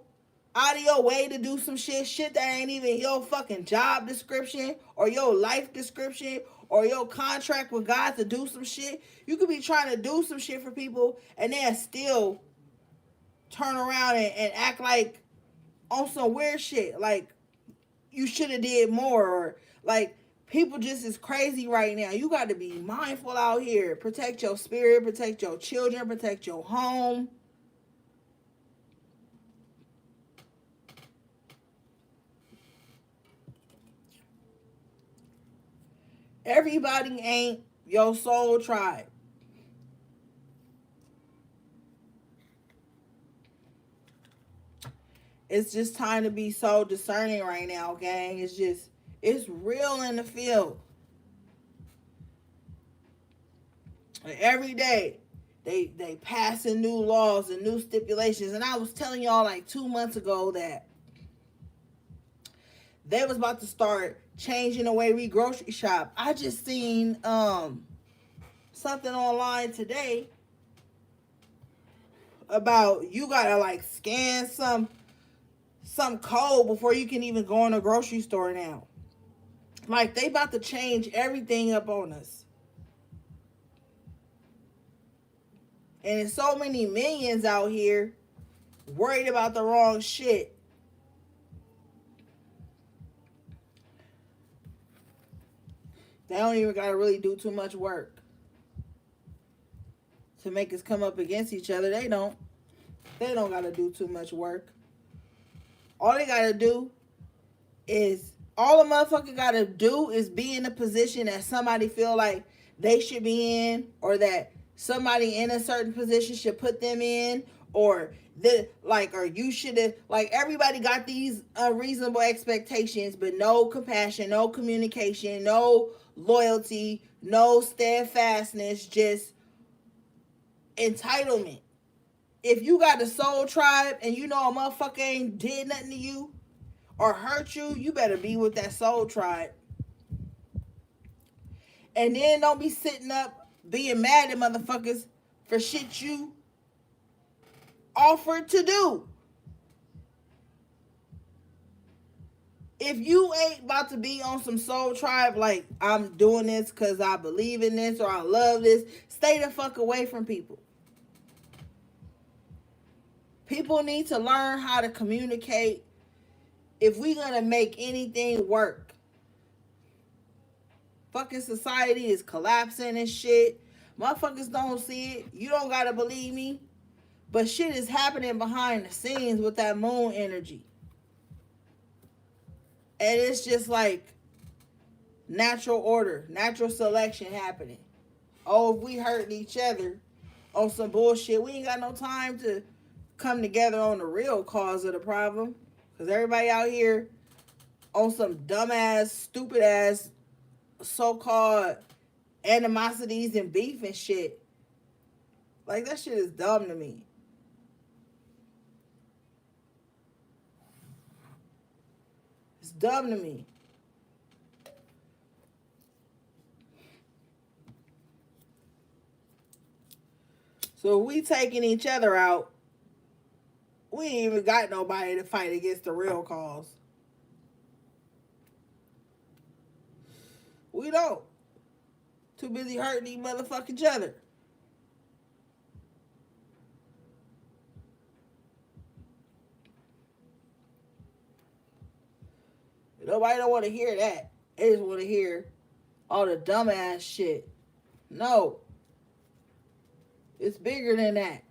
out of your way to do some shit that ain't even your fucking job description or your life description or your contract with God to do some shit. You could be trying to do some shit for people and then still turn around and act like on some weird shit. Like, you should have did more, or like, people just is crazy right now. You got to be mindful out here. Protect your spirit, protect your children, protect your home. Everybody ain't your soul tribe. It's just time to be so discerning right now, gang. It's real in the field. And every day, they passing new laws and new stipulations. And I was telling y'all like 2 months ago that they was about to start changing the way we grocery shop. I just seen something online today about you gotta like scan some code before you can even go in a grocery store now. Like, they about to change everything up on us. And there's so many millions out here worried about the wrong shit. They don't even gotta really do too much work to make us come up against each other. They don't gotta do too much work. All they gotta do is, all a motherfucker gotta do is be in a position that somebody feel like they should be in, or that somebody in a certain position should put them in, or or you should have, like, everybody got these unreasonable expectations, but no compassion, no communication, no loyalty, no steadfastness, just entitlement. If you got a soul tribe and you know a motherfucker ain't did nothing to you or hurt you, you better be with that soul tribe. And then don't be sitting up being mad at motherfuckers for shit you offered to do. If you ain't about to be on some soul tribe, like, I'm doing this because I believe in this or I love this, stay the fuck away from people. People need to learn how to communicate if we gonna make anything work. Fucking society is collapsing and shit. Motherfuckers don't see it. You don't gotta believe me. But shit is happening behind the scenes with that moon energy. And it's just like natural order, natural selection happening. Oh, if we hurting each other on some bullshit, we ain't got no time to come together on the real cause of the problem. Because everybody out here on some dumbass, stupid ass, so-called animosities and beef and shit. Like, that shit is dumb to me. It's dumb to me. So if we taking each other out, we ain't even got nobody to fight against the real cause. We don't. Too busy hurting each motherfucking other. Nobody don't want to hear that. They just want to hear all the dumbass shit. No. It's bigger than that.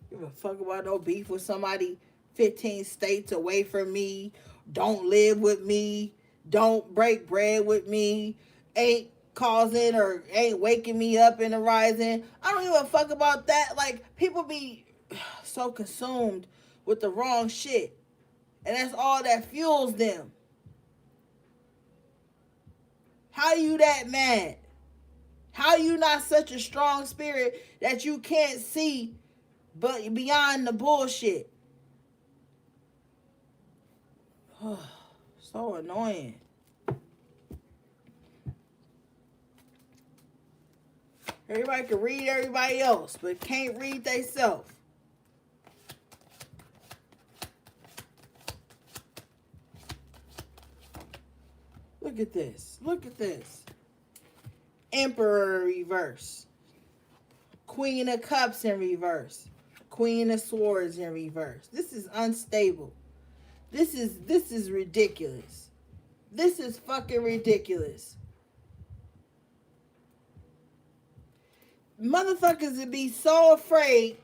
Give a fuck about no beef with somebody 15 states away from me. Don't live with me. Don't break bread with me. Ain't causing or ain't waking me up in the rising. I don't give a fuck about that. Like, people be so consumed with the wrong shit. And that's all that fuels them. How you that mad? How you not such a strong spirit that you can't see but beyond the bullshit? So annoying. Everybody can read everybody else, but can't read theyself. Look at this. Look at this. Emperor in reverse. Queen of Cups in reverse. Queen of Swords in reverse. This is unstable. This is ridiculous. This is fucking ridiculous. Motherfuckers would be so afraid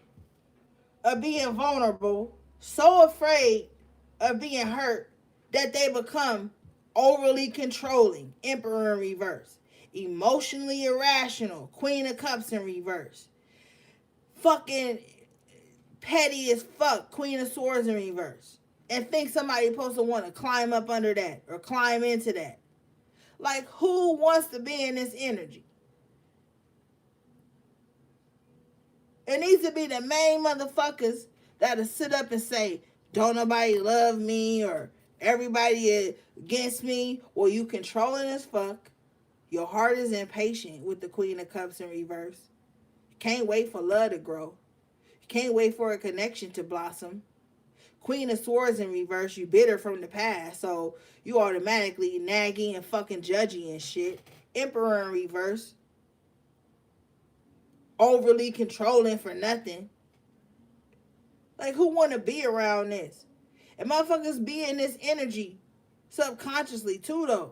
of being vulnerable, so afraid of being hurt, that they become overly controlling. Emperor in reverse. Emotionally irrational. Queen of Cups in reverse. Fucking petty as fuck. Queen of Swords in reverse. And think somebody supposed to want to climb up under that or climb into that. Like, who wants to be in this energy? It needs to be the main motherfuckers that'll sit up and say, don't nobody love me, or everybody against me. Well, you controlling as fuck. Your heart is impatient with the Queen of Cups in reverse. You can't wait for love to grow. You can't wait for a connection to blossom. Queen of Swords in reverse, you bitter from the past, so you automatically nagging and fucking judgy and shit. Emperor in reverse. Overly controlling for nothing. Like, who want to be around this? And motherfuckers be in this energy subconsciously too, though.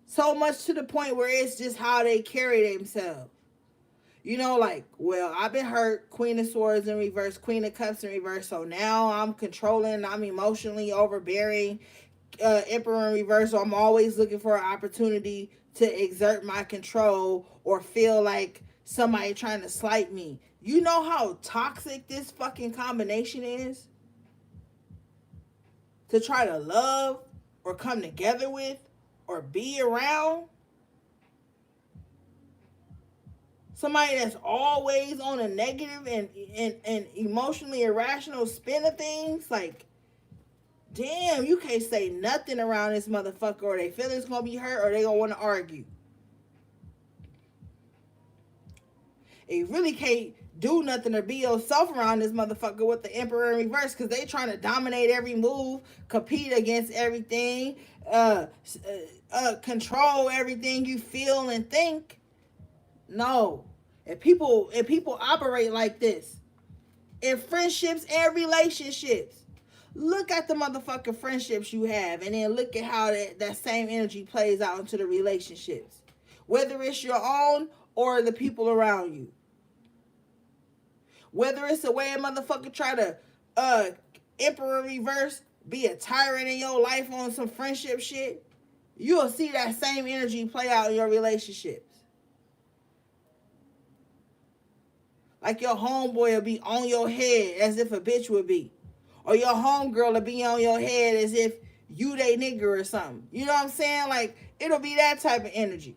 So much to the point where it's just how they carry themselves. You know, like, well, I've been hurt. Queen of Swords in reverse. Queen of Cups in reverse. So now I'm controlling. I'm emotionally overbearing. Emperor in reverse. So I'm always looking for an opportunity to exert my control or feel like somebody trying to slight me. You know how toxic this fucking combination is? To try to love or come together with or be around somebody that's always on a negative and emotionally irrational spin of things. Like, damn, you can't say nothing around this motherfucker, or they feelings gonna be hurt, or they gonna want to argue. And you really can't do nothing or be yourself around this motherfucker with the Emperor in reverse, because they trying to dominate every move, compete against everything, control everything you feel and think. No. And people operate like this in friendships and relationships. Look at the motherfucking friendships you have, and then look at how that same energy plays out into the relationships, whether it's your own or the people around you. Whether it's the way a motherfucker try to Emperor reverse, be a tyrant in your life on some friendship shit, you'll see that same energy play out in your relationships. Like, your homeboy will be on your head as if a bitch would be. Or your homegirl will be on your head as if you they nigga or something. You know what I'm saying? Like, it'll be that type of energy.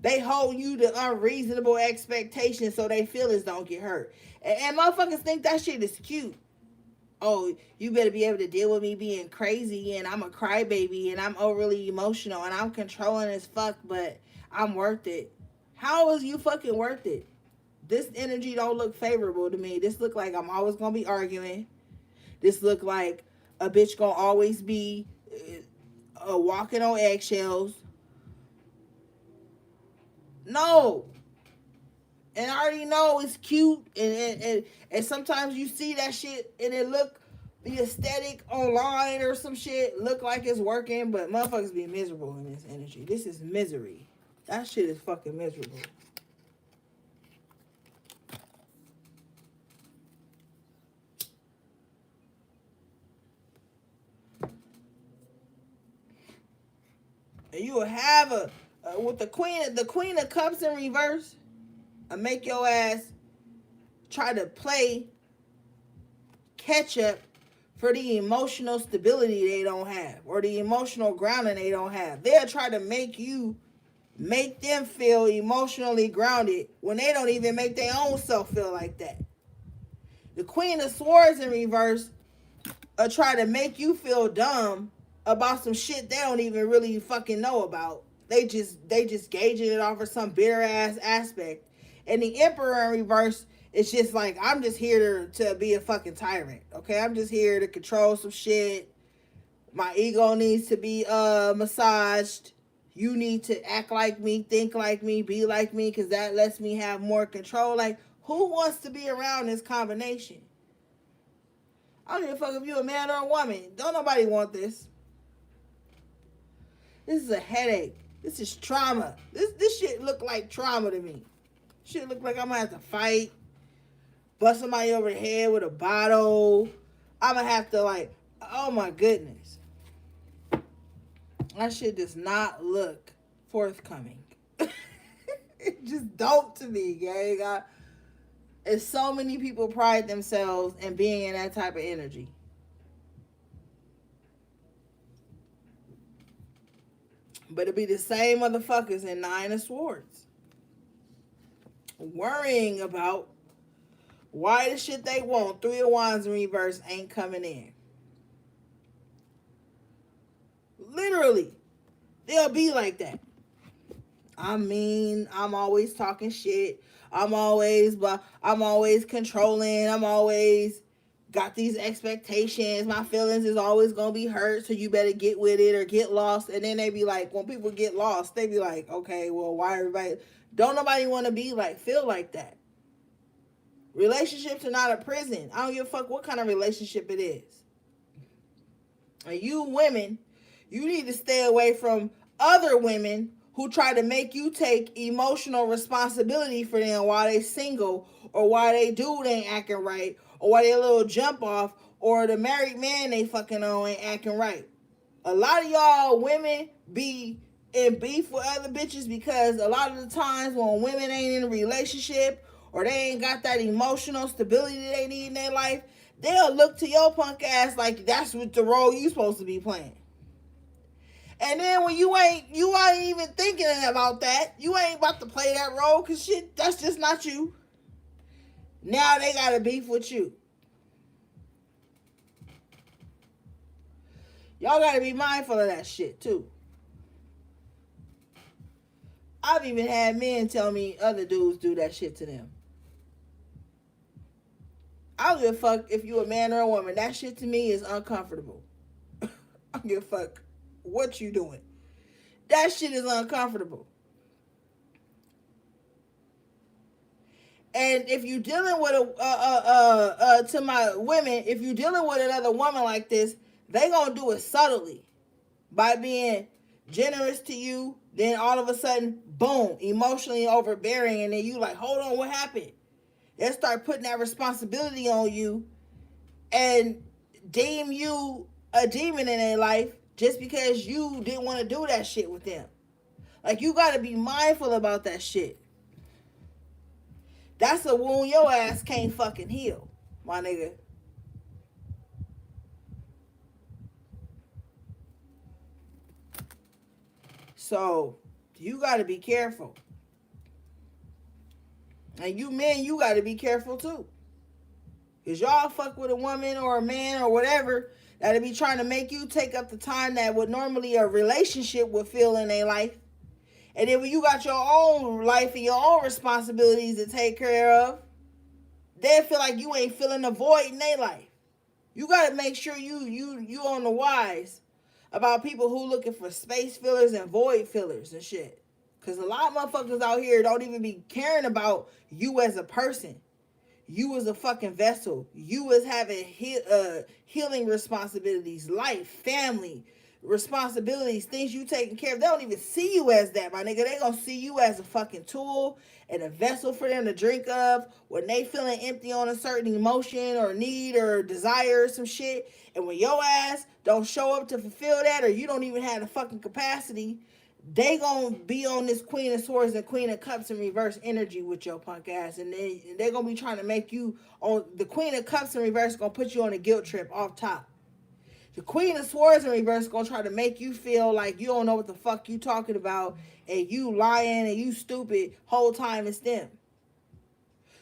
They hold you to unreasonable expectations so they feelings don't get hurt. And motherfuckers think that shit is cute. Oh, you better be able to deal with me being crazy, and I'm a crybaby, and I'm overly emotional, and I'm controlling as fuck, but I'm worth it. How is you fucking worth it? This energy don't look favorable to me. This look like I'm always gonna be arguing. This look like a bitch gonna always be walking on eggshells. No. And I already know it's cute, and sometimes you see that shit and it look be aesthetic online or some shit, look like it's working, but motherfuckers be miserable in this energy. This is misery. That shit is fucking miserable. And you will have with the queen of cups in reverse, make your ass try to play catch up for the emotional stability they don't have or the emotional grounding they don't have. They'll try to make them feel emotionally grounded when they don't even make their own self feel like that. The Queen of Swords in reverse will try to make you feel dumb about some shit they don't even really fucking know about. They just gauging it off of some bitter ass aspect. And the Emperor in reverse, it's just like, I'm just here to be a fucking tyrant, okay? I'm just here to control some shit. My ego needs to be massaged. You need to act like me, think like me, be like me, because that lets me have more control. Like, who wants to be around this combination? I don't give a fuck if you're a man or a woman. Don't nobody want this. This is a headache. This is trauma. This shit look like trauma to me. Shit look like I'm gonna have to fight. Bust somebody over the head with a bottle. I'm gonna have to, like, oh my goodness. That shit does not look forthcoming. It just dope to me, gang. And so many people pride themselves in being in that type of energy. But it'll be the same motherfuckers in Nine of Swords. Worrying about why the shit they want, Three of Wands in reverse, ain't coming in. Literally. They'll be like that. I mean, I'm always talking shit. I'm always controlling. I'm always got these expectations. My feelings is always going to be hurt, so you better get with it or get lost. And then they be like, when people get lost, they be like, okay, well, why everybody... Don't nobody want to be like, feel like that. Relationships are not a prison. I don't give a fuck what kind of relationship it is. And you women, you need to stay away from other women who try to make you take emotional responsibility for them while they single, or why they dude ain't acting right, or why they a little jump off, or the married man they fucking on ain't acting right. A lot of y'all women be in beef with other bitches because a lot of the times when women ain't in a relationship or they ain't got that emotional stability they need in their life, they'll look to your punk ass like that's what the role you supposed to be playing. And then when you ain't even thinking about that, you ain't about to play that role because shit, that's just not you. Now they got a beef with you. Y'all got to be mindful of that shit too. I've even had men tell me other dudes do that shit to them. I don't give a fuck if you a man or a woman. That shit to me is uncomfortable. I don't give a fuck what you doing. That shit is uncomfortable. And if you dealing with to my women, if you dealing with another woman like this, they gonna do it subtly by being generous to you. Then all of a sudden, boom, emotionally overbearing, and then you like, hold on, what happened? They start putting that responsibility on you and deem you a demon in their life just because you didn't want to do that shit with them. Like, you got to be mindful about that shit. That's a wound your ass can't fucking heal, my nigga. So, you got to be careful. And you men, you got to be careful too. Because y'all fuck with a woman or a man or whatever that'll be trying to make you take up the time that would normally a relationship would fill in their life. And then when you got your own life and your own responsibilities to take care of, they feel like you ain't filling a void in their life. You got to make sure you on the wise about people who looking for space fillers and void fillers and shit. Because a lot of motherfuckers out here don't even be caring about you as a person. You as a fucking vessel. You as having healing responsibilities, life, family responsibilities, things you taking care of. They don't even see you as that, my nigga. They gonna see you as a fucking tool and a vessel for them to drink of when they feeling empty on a certain emotion or need or desire or some shit. And when your ass don't show up to fulfill that, or you don't even have the fucking capacity, they gonna be on this Queen of Swords and Queen of Cups in reverse energy with your punk ass, and they're gonna be trying to make you on the Queen of Cups in reverse, gonna put you on a guilt trip off top. The Queen of Swords in reverse gonna try to make you feel like you don't know what the fuck you talking about, and you lying and you stupid whole time it's them.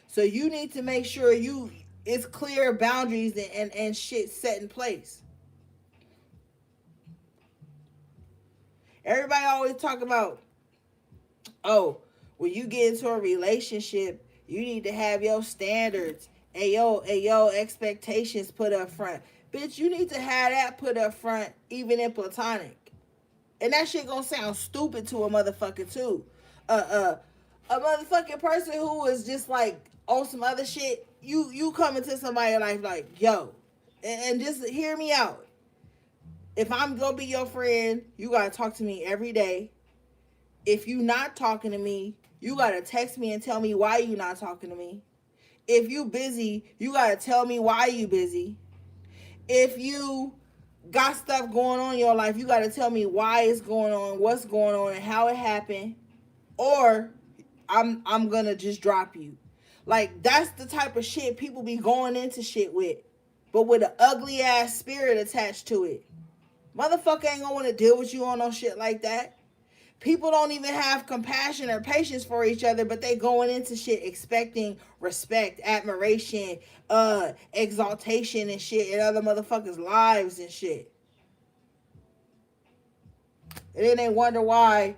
So you need to make sure it's clear boundaries and shit set in place. Everybody always talk about, oh, when you get into a relationship, you need to have your standards and your expectations put up front. Bitch, you need to have that put up front even in platonic. And that shit gonna sound stupid to a motherfucker too. A motherfucking person who is just like on some other shit, you come into somebody's life like, yo, and just hear me out. If I'm gonna be your friend, you gotta talk to me every day. If you not talking to me, you gotta text me and tell me why you not talking to me. If you busy, you gotta tell me why you busy. If you got stuff going on in your life, you gotta tell me why it's going on, what's going on, and how it happened. Or I'm gonna just drop you. Like, that's the type of shit people be going into shit with, but with an ugly ass spirit attached to it. Motherfucker ain't gonna want to deal with you on no shit like that. People don't even have compassion or patience for each other, but they going into shit expecting respect, admiration, exaltation and shit in other motherfuckers' lives and shit. And then they wonder why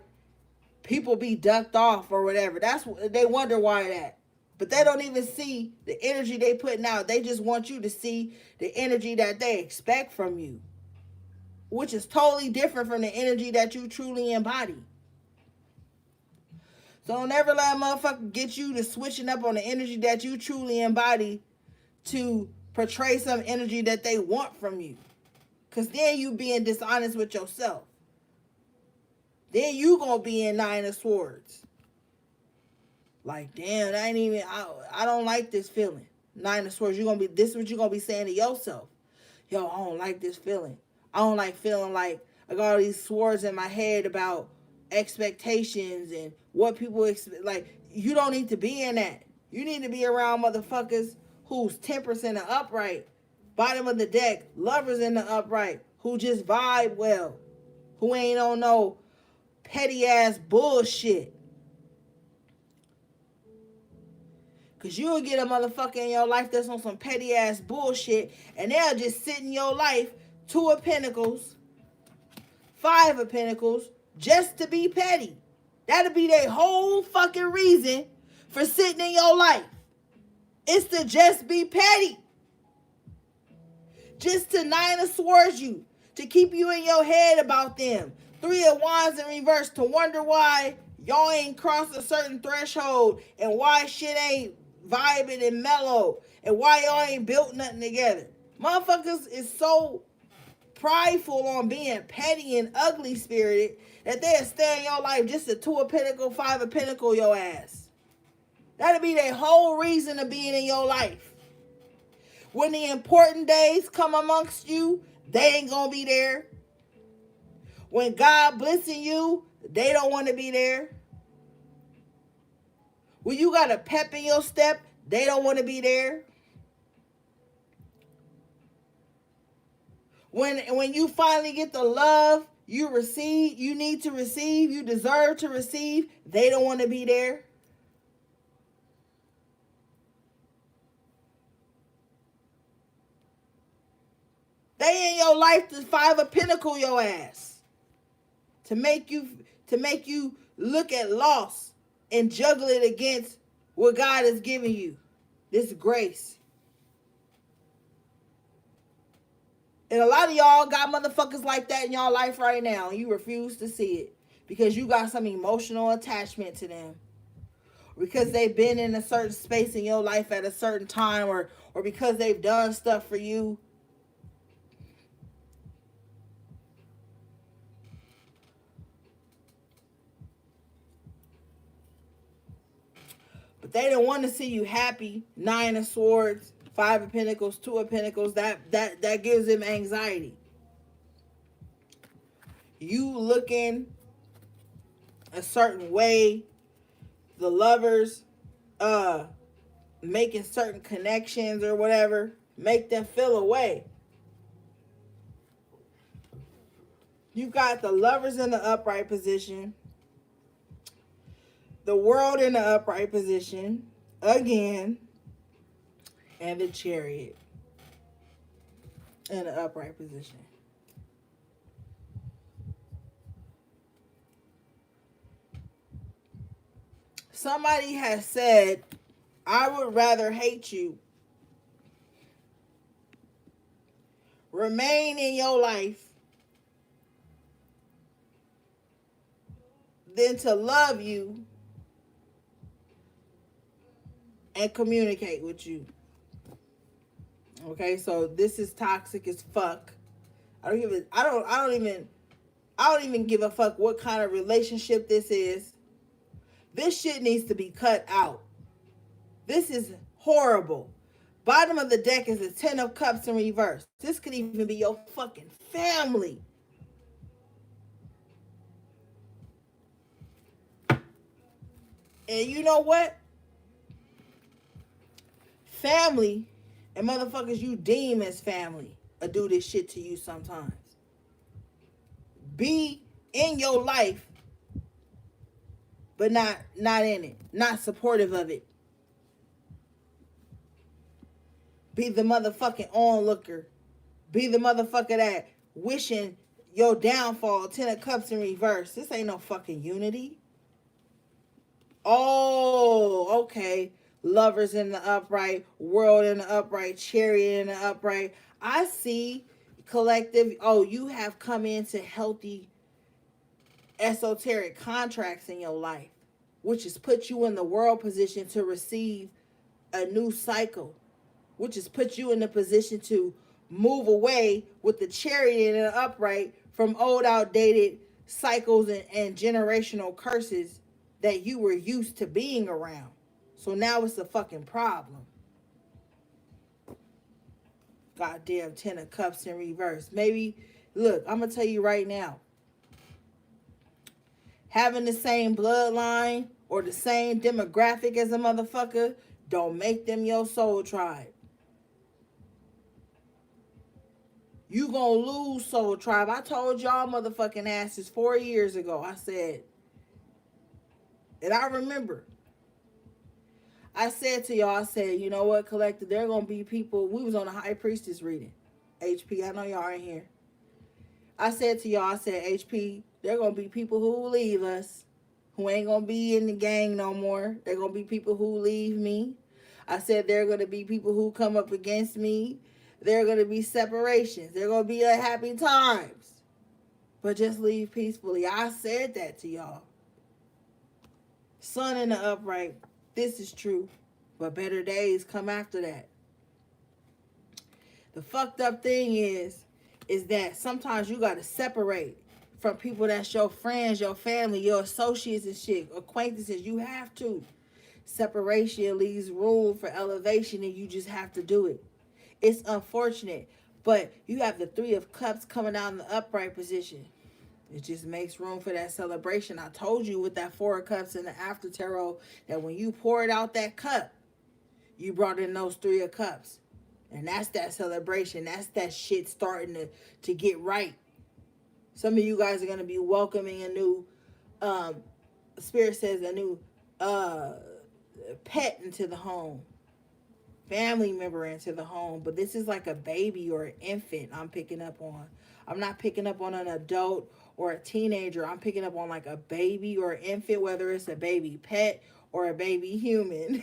people be ducked off or whatever. They wonder why that. But they don't even see the energy they putting out. They just want you to see the energy that they expect from you, which is totally different from the energy that you truly embody. So don't ever let a motherfucker get you to switching up on the energy that you truly embody to portray some energy that they want from you. Because then you being dishonest with yourself. Then you gonna be in Nine of Swords. Like, damn, I don't like this feeling. Nine of Swords, this is what you're gonna be saying to yourself. Yo, I don't like this feeling. I don't like feeling like I got all these swords in my head about expectations and what people expect. Like, you don't need to be in that. You need to be around motherfuckers who's 10% in the upright, bottom of the deck, lovers in the upright, who just vibe well, who ain't on no petty ass bullshit. Because you'll get a motherfucker in your life that's on some petty ass bullshit, and they'll just sit in your life, 2 of Pentacles, 5 of Pentacles, just to be petty. That'll be their whole fucking reason for sitting in your life. It's to just be petty. Just to Nine of Swords you. To keep you in your head about them. 3 of Wands in reverse. To wonder why y'all ain't crossed a certain threshold. And why shit ain't vibing and mellow. And why y'all ain't built nothing together. Motherfuckers is so prideful on being petty and ugly spirited that they'll stay in your life just a 2 of Pentacles, 5 of Pentacles your ass. That'll be their whole reason of being in your life. When the important days come amongst you, they ain't gonna be there. When God blessing you, they don't want to be there. When you got a pep in your step, they don't want to be there. When you finally get the love you receive, you need to receive, you deserve to receive, they don't want to be there. They in your life to 5 of Pentacles your ass. To make you look at loss and juggle it against what God has given you. This grace. And a lot of y'all got motherfuckers like that in y'all life right now, and you refuse to see it because you got some emotional attachment to them. because they've been in a certain space in your life at a certain time, or because they've done stuff for you. But they don't want to see you happy. Nine of Swords, Five of Pentacles, Two of Pentacles. That gives them anxiety. You looking a certain way, the lovers making certain connections or whatever, make them feel away. You got the lovers in the upright position, the world in the upright position again, and the chariot in the upright position. Somebody has said, I would rather hate you, remain in your life, than to love you and communicate with you. Okay, so this is toxic as fuck. I don't even give a fuck what kind of relationship this is. This shit needs to be cut out. This is horrible. Bottom of the deck is the 10 of Cups in reverse. This could even be your fucking family. And you know what? Family and motherfuckers you deem as family will do this shit to you sometimes. Be in your life, but not in it. Not supportive of it. Be the motherfucking onlooker. Be the motherfucker that wishing your downfall. 10 of Cups in reverse. This ain't no fucking unity. Oh, okay. Lovers in the upright, world in the upright, chariot in the upright. I see collective. Oh, you have come into healthy esoteric contracts in your life, which has put you in the world position to receive a new cycle, which has put you in the position to move away with the chariot in the upright from old outdated cycles and generational curses that you were used to being around. So now it's a fucking problem. Goddamn 10 of Cups in reverse. Maybe, look, I'm going to tell you right now. Having the same bloodline or the same demographic as a motherfucker don't make them your soul tribe. You gonna lose soul tribe. I told y'all motherfucking asses 4 years ago. I said, and I remember, I said to y'all, I said, you know what, collective, there are going to be people. We was on a High Priestess reading. HP, I know y'all ain't here. I said to y'all, I said, HP, there are going to be people who will leave us, who ain't going to be in the gang no more. There are going to be people who leave me. I said there are going to be people who come up against me. There are going to be separations. There are going to be unhappy times. But just leave peacefully. I said that to y'all. Sun in the upright. This is true, but better days come after that. The fucked up thing is that sometimes you gotta separate from people that's your friends, your family, your associates and shit, acquaintances. You have to. Separation leaves room for elevation, and you just have to do it. It's unfortunate, but you have the 3 of Cups coming out in the upright position. It just makes room for that celebration. I told you with that 4 of Cups in the after tarot that when you poured out that cup, you brought in those 3 of Cups. And that's that celebration. That's that shit starting to get right. Some of you guys are going to be welcoming a new, Spirit says, a new pet into the home. Family member into the home. But this is like a baby or an infant I'm picking up on. I'm not picking up on an adult or a teenager. I'm picking up on like a baby or an infant, whether it's a baby pet or a baby human.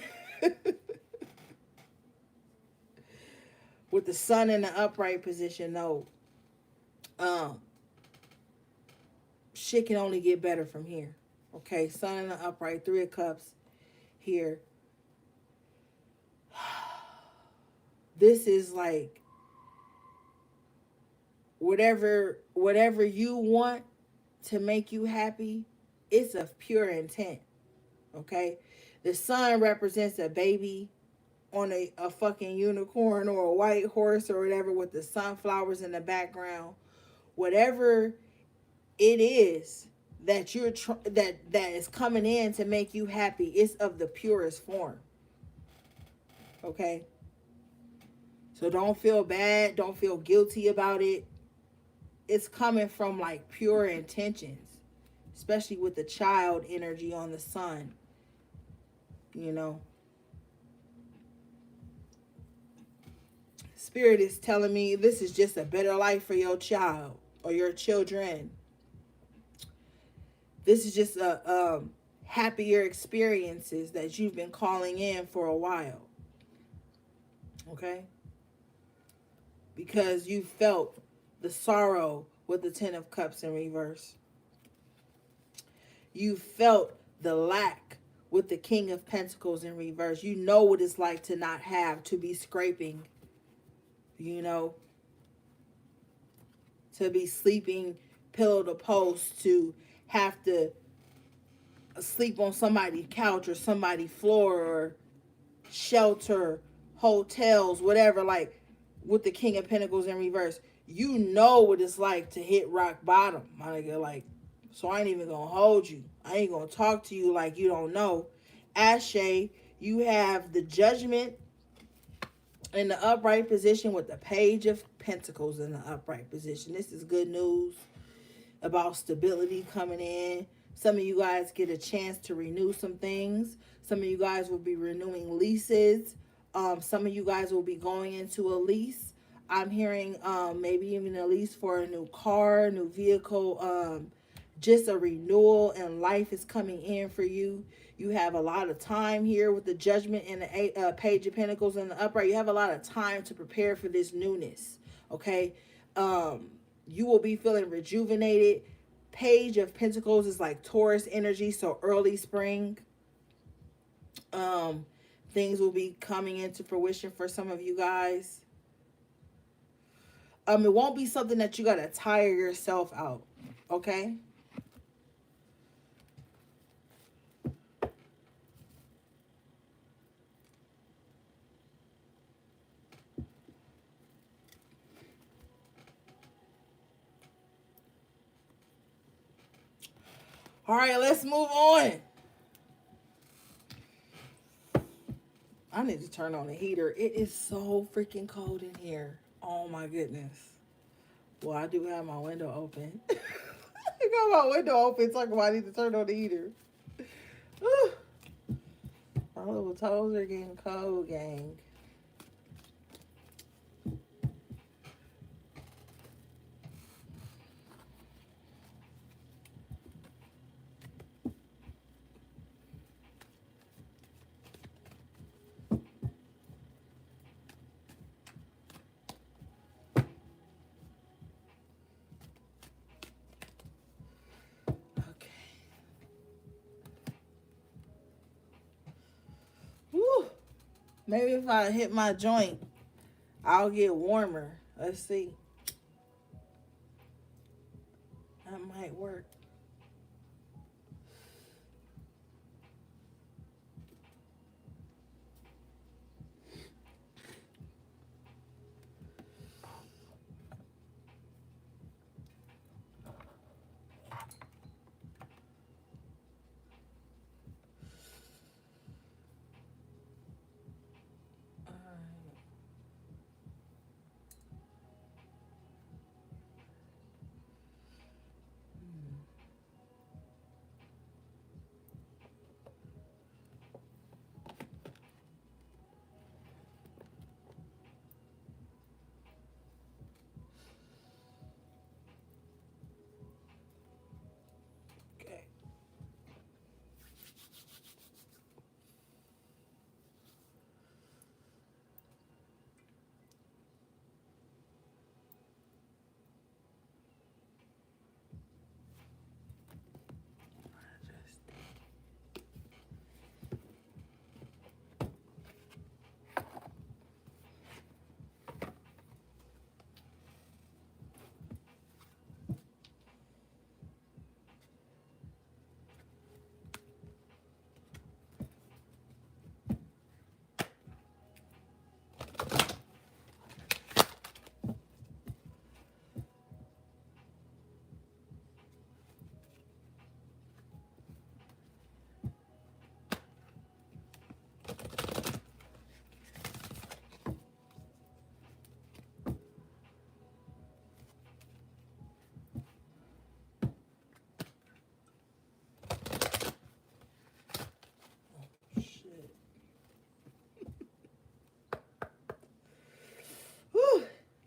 With the sun in the upright position, though, shit can only get better from here. Okay, sun in the upright, 3 of Cups. here. This is like whatever you want to make you happy, it's of pure intent. Okay? The sun represents a baby on a fucking unicorn or a white horse or whatever with the sunflowers in the background. Whatever it is that that is coming in to make you happy, it's of the purest form. Okay? So don't feel bad, don't feel guilty about it. It's coming from like pure intentions, especially with the child energy on the sun, you know. Spirit is telling me this is just a better life for your child or your children. This is just a happier experiences that you've been calling in for a while. Okay? Because you felt the sorrow with the Ten of Cups in reverse. You felt the lack with the King of Pentacles in reverse. You know what it's like to not have, to be scraping, you know, to be sleeping pillow to post, to have to sleep on somebody's couch or somebody's floor or shelter, hotels, whatever, like with the King of Pentacles in reverse. You know what it's like to hit rock bottom, my nigga. Like, so I ain't even gonna hold you. I ain't gonna talk to you like you don't know. Ashe, you have the Judgment in the upright position with the Page of Pentacles in the upright position. This is good news about stability coming in. Some of you guys get a chance to renew some things. Some of you guys will be renewing leases. Some of you guys will be going into a lease. I'm hearing maybe even a lease for a new car, new vehicle, just a renewal, and life is coming in for you. You have a lot of time here with the Judgment and the Page of Pentacles in the upright. You have a lot of time to prepare for this newness, okay? You will be feeling rejuvenated. Page of Pentacles is like Taurus energy, so early spring. Things will be coming into fruition for some of you guys. It won't be something that you gotta tire yourself out, okay? All right, let's move on. I need to turn on the heater. It is so freaking cold in here. Oh my goodness. Well, I do have my window open. I got my window open, talking about I need to turn on the heater. My little toes are getting cold, gang. Maybe if I hit my joint, I'll get warmer. Let's see. That might work.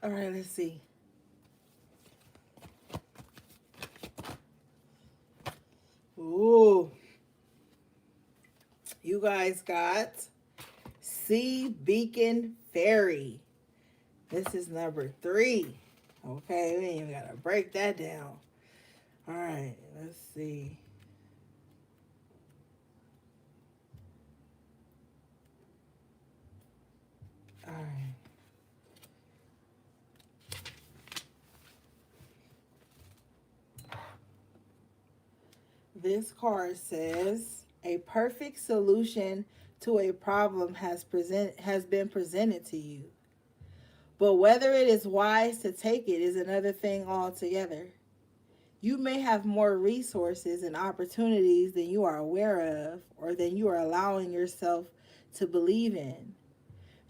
All right, let's see. Ooh. You guys got Sea Beacon Fairy. This is number 3. Okay, we ain't even gotta break that down. All right, let's see. All right. This card says a perfect solution to a problem has been presented to you. But whether it is wise to take it is another thing altogether. You may have more resources and opportunities than you are aware of or than you are allowing yourself to believe in.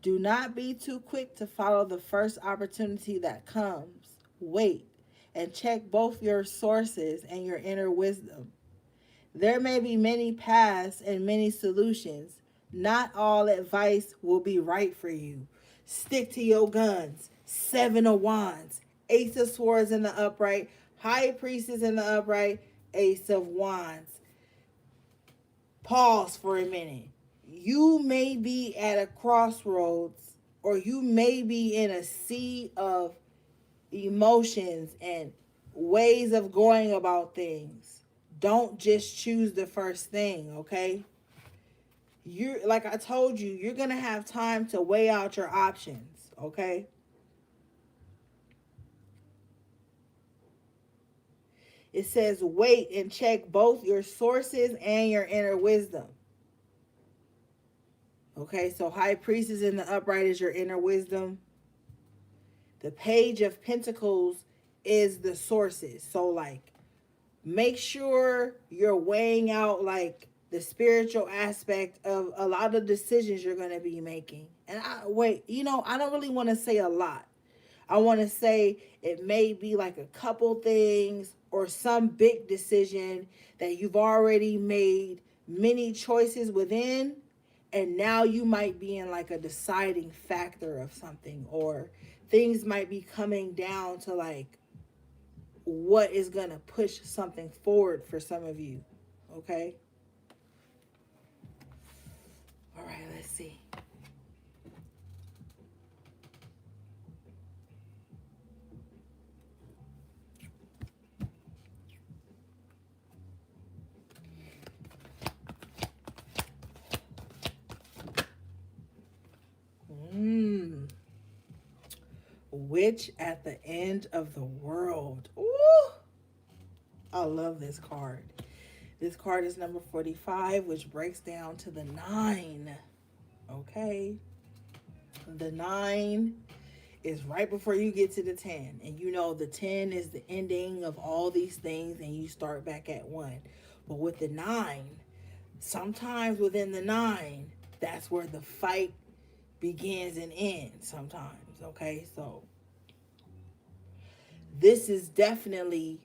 Do not be too quick to follow the first opportunity that comes. Wait and check both your sources and your inner wisdom. There may be many paths and many solutions. Not all advice will be right for you. Stick to your guns. 7 of Wands, Ace of Swords in the upright, High Priestess in the upright, Ace of Wands. Pause for a minute. You may be at a crossroads, or you may be in a sea of emotions and ways of going about things. Don't just choose the first thing, okay? You're, like I told you, you're going to have time to weigh out your options, okay? It says wait and check both your sources and your inner wisdom. Okay, so High Priestess in the upright is your inner wisdom. The Page of Pentacles is the sources. So, like, make sure you're weighing out, like, the spiritual aspect of a lot of decisions you're going to be making. And I don't really want to say a lot. I want to say it may be like a couple things or some big decision that you've already made many choices within, and now you might be in like a deciding factor of something, or things might be coming down to like what is going to push something forward for some of you. Okay? All right, let's see. Witch at the End of the World. Ooh, I love this card. This card is number 45, which breaks down to the 9. Okay. The 9 is right before you get to the 10. And you know the 10 is the ending of all these things and you start back at 1. But with the 9, sometimes within the 9, that's where the fight begins and ends sometimes. Okay, so this is definitely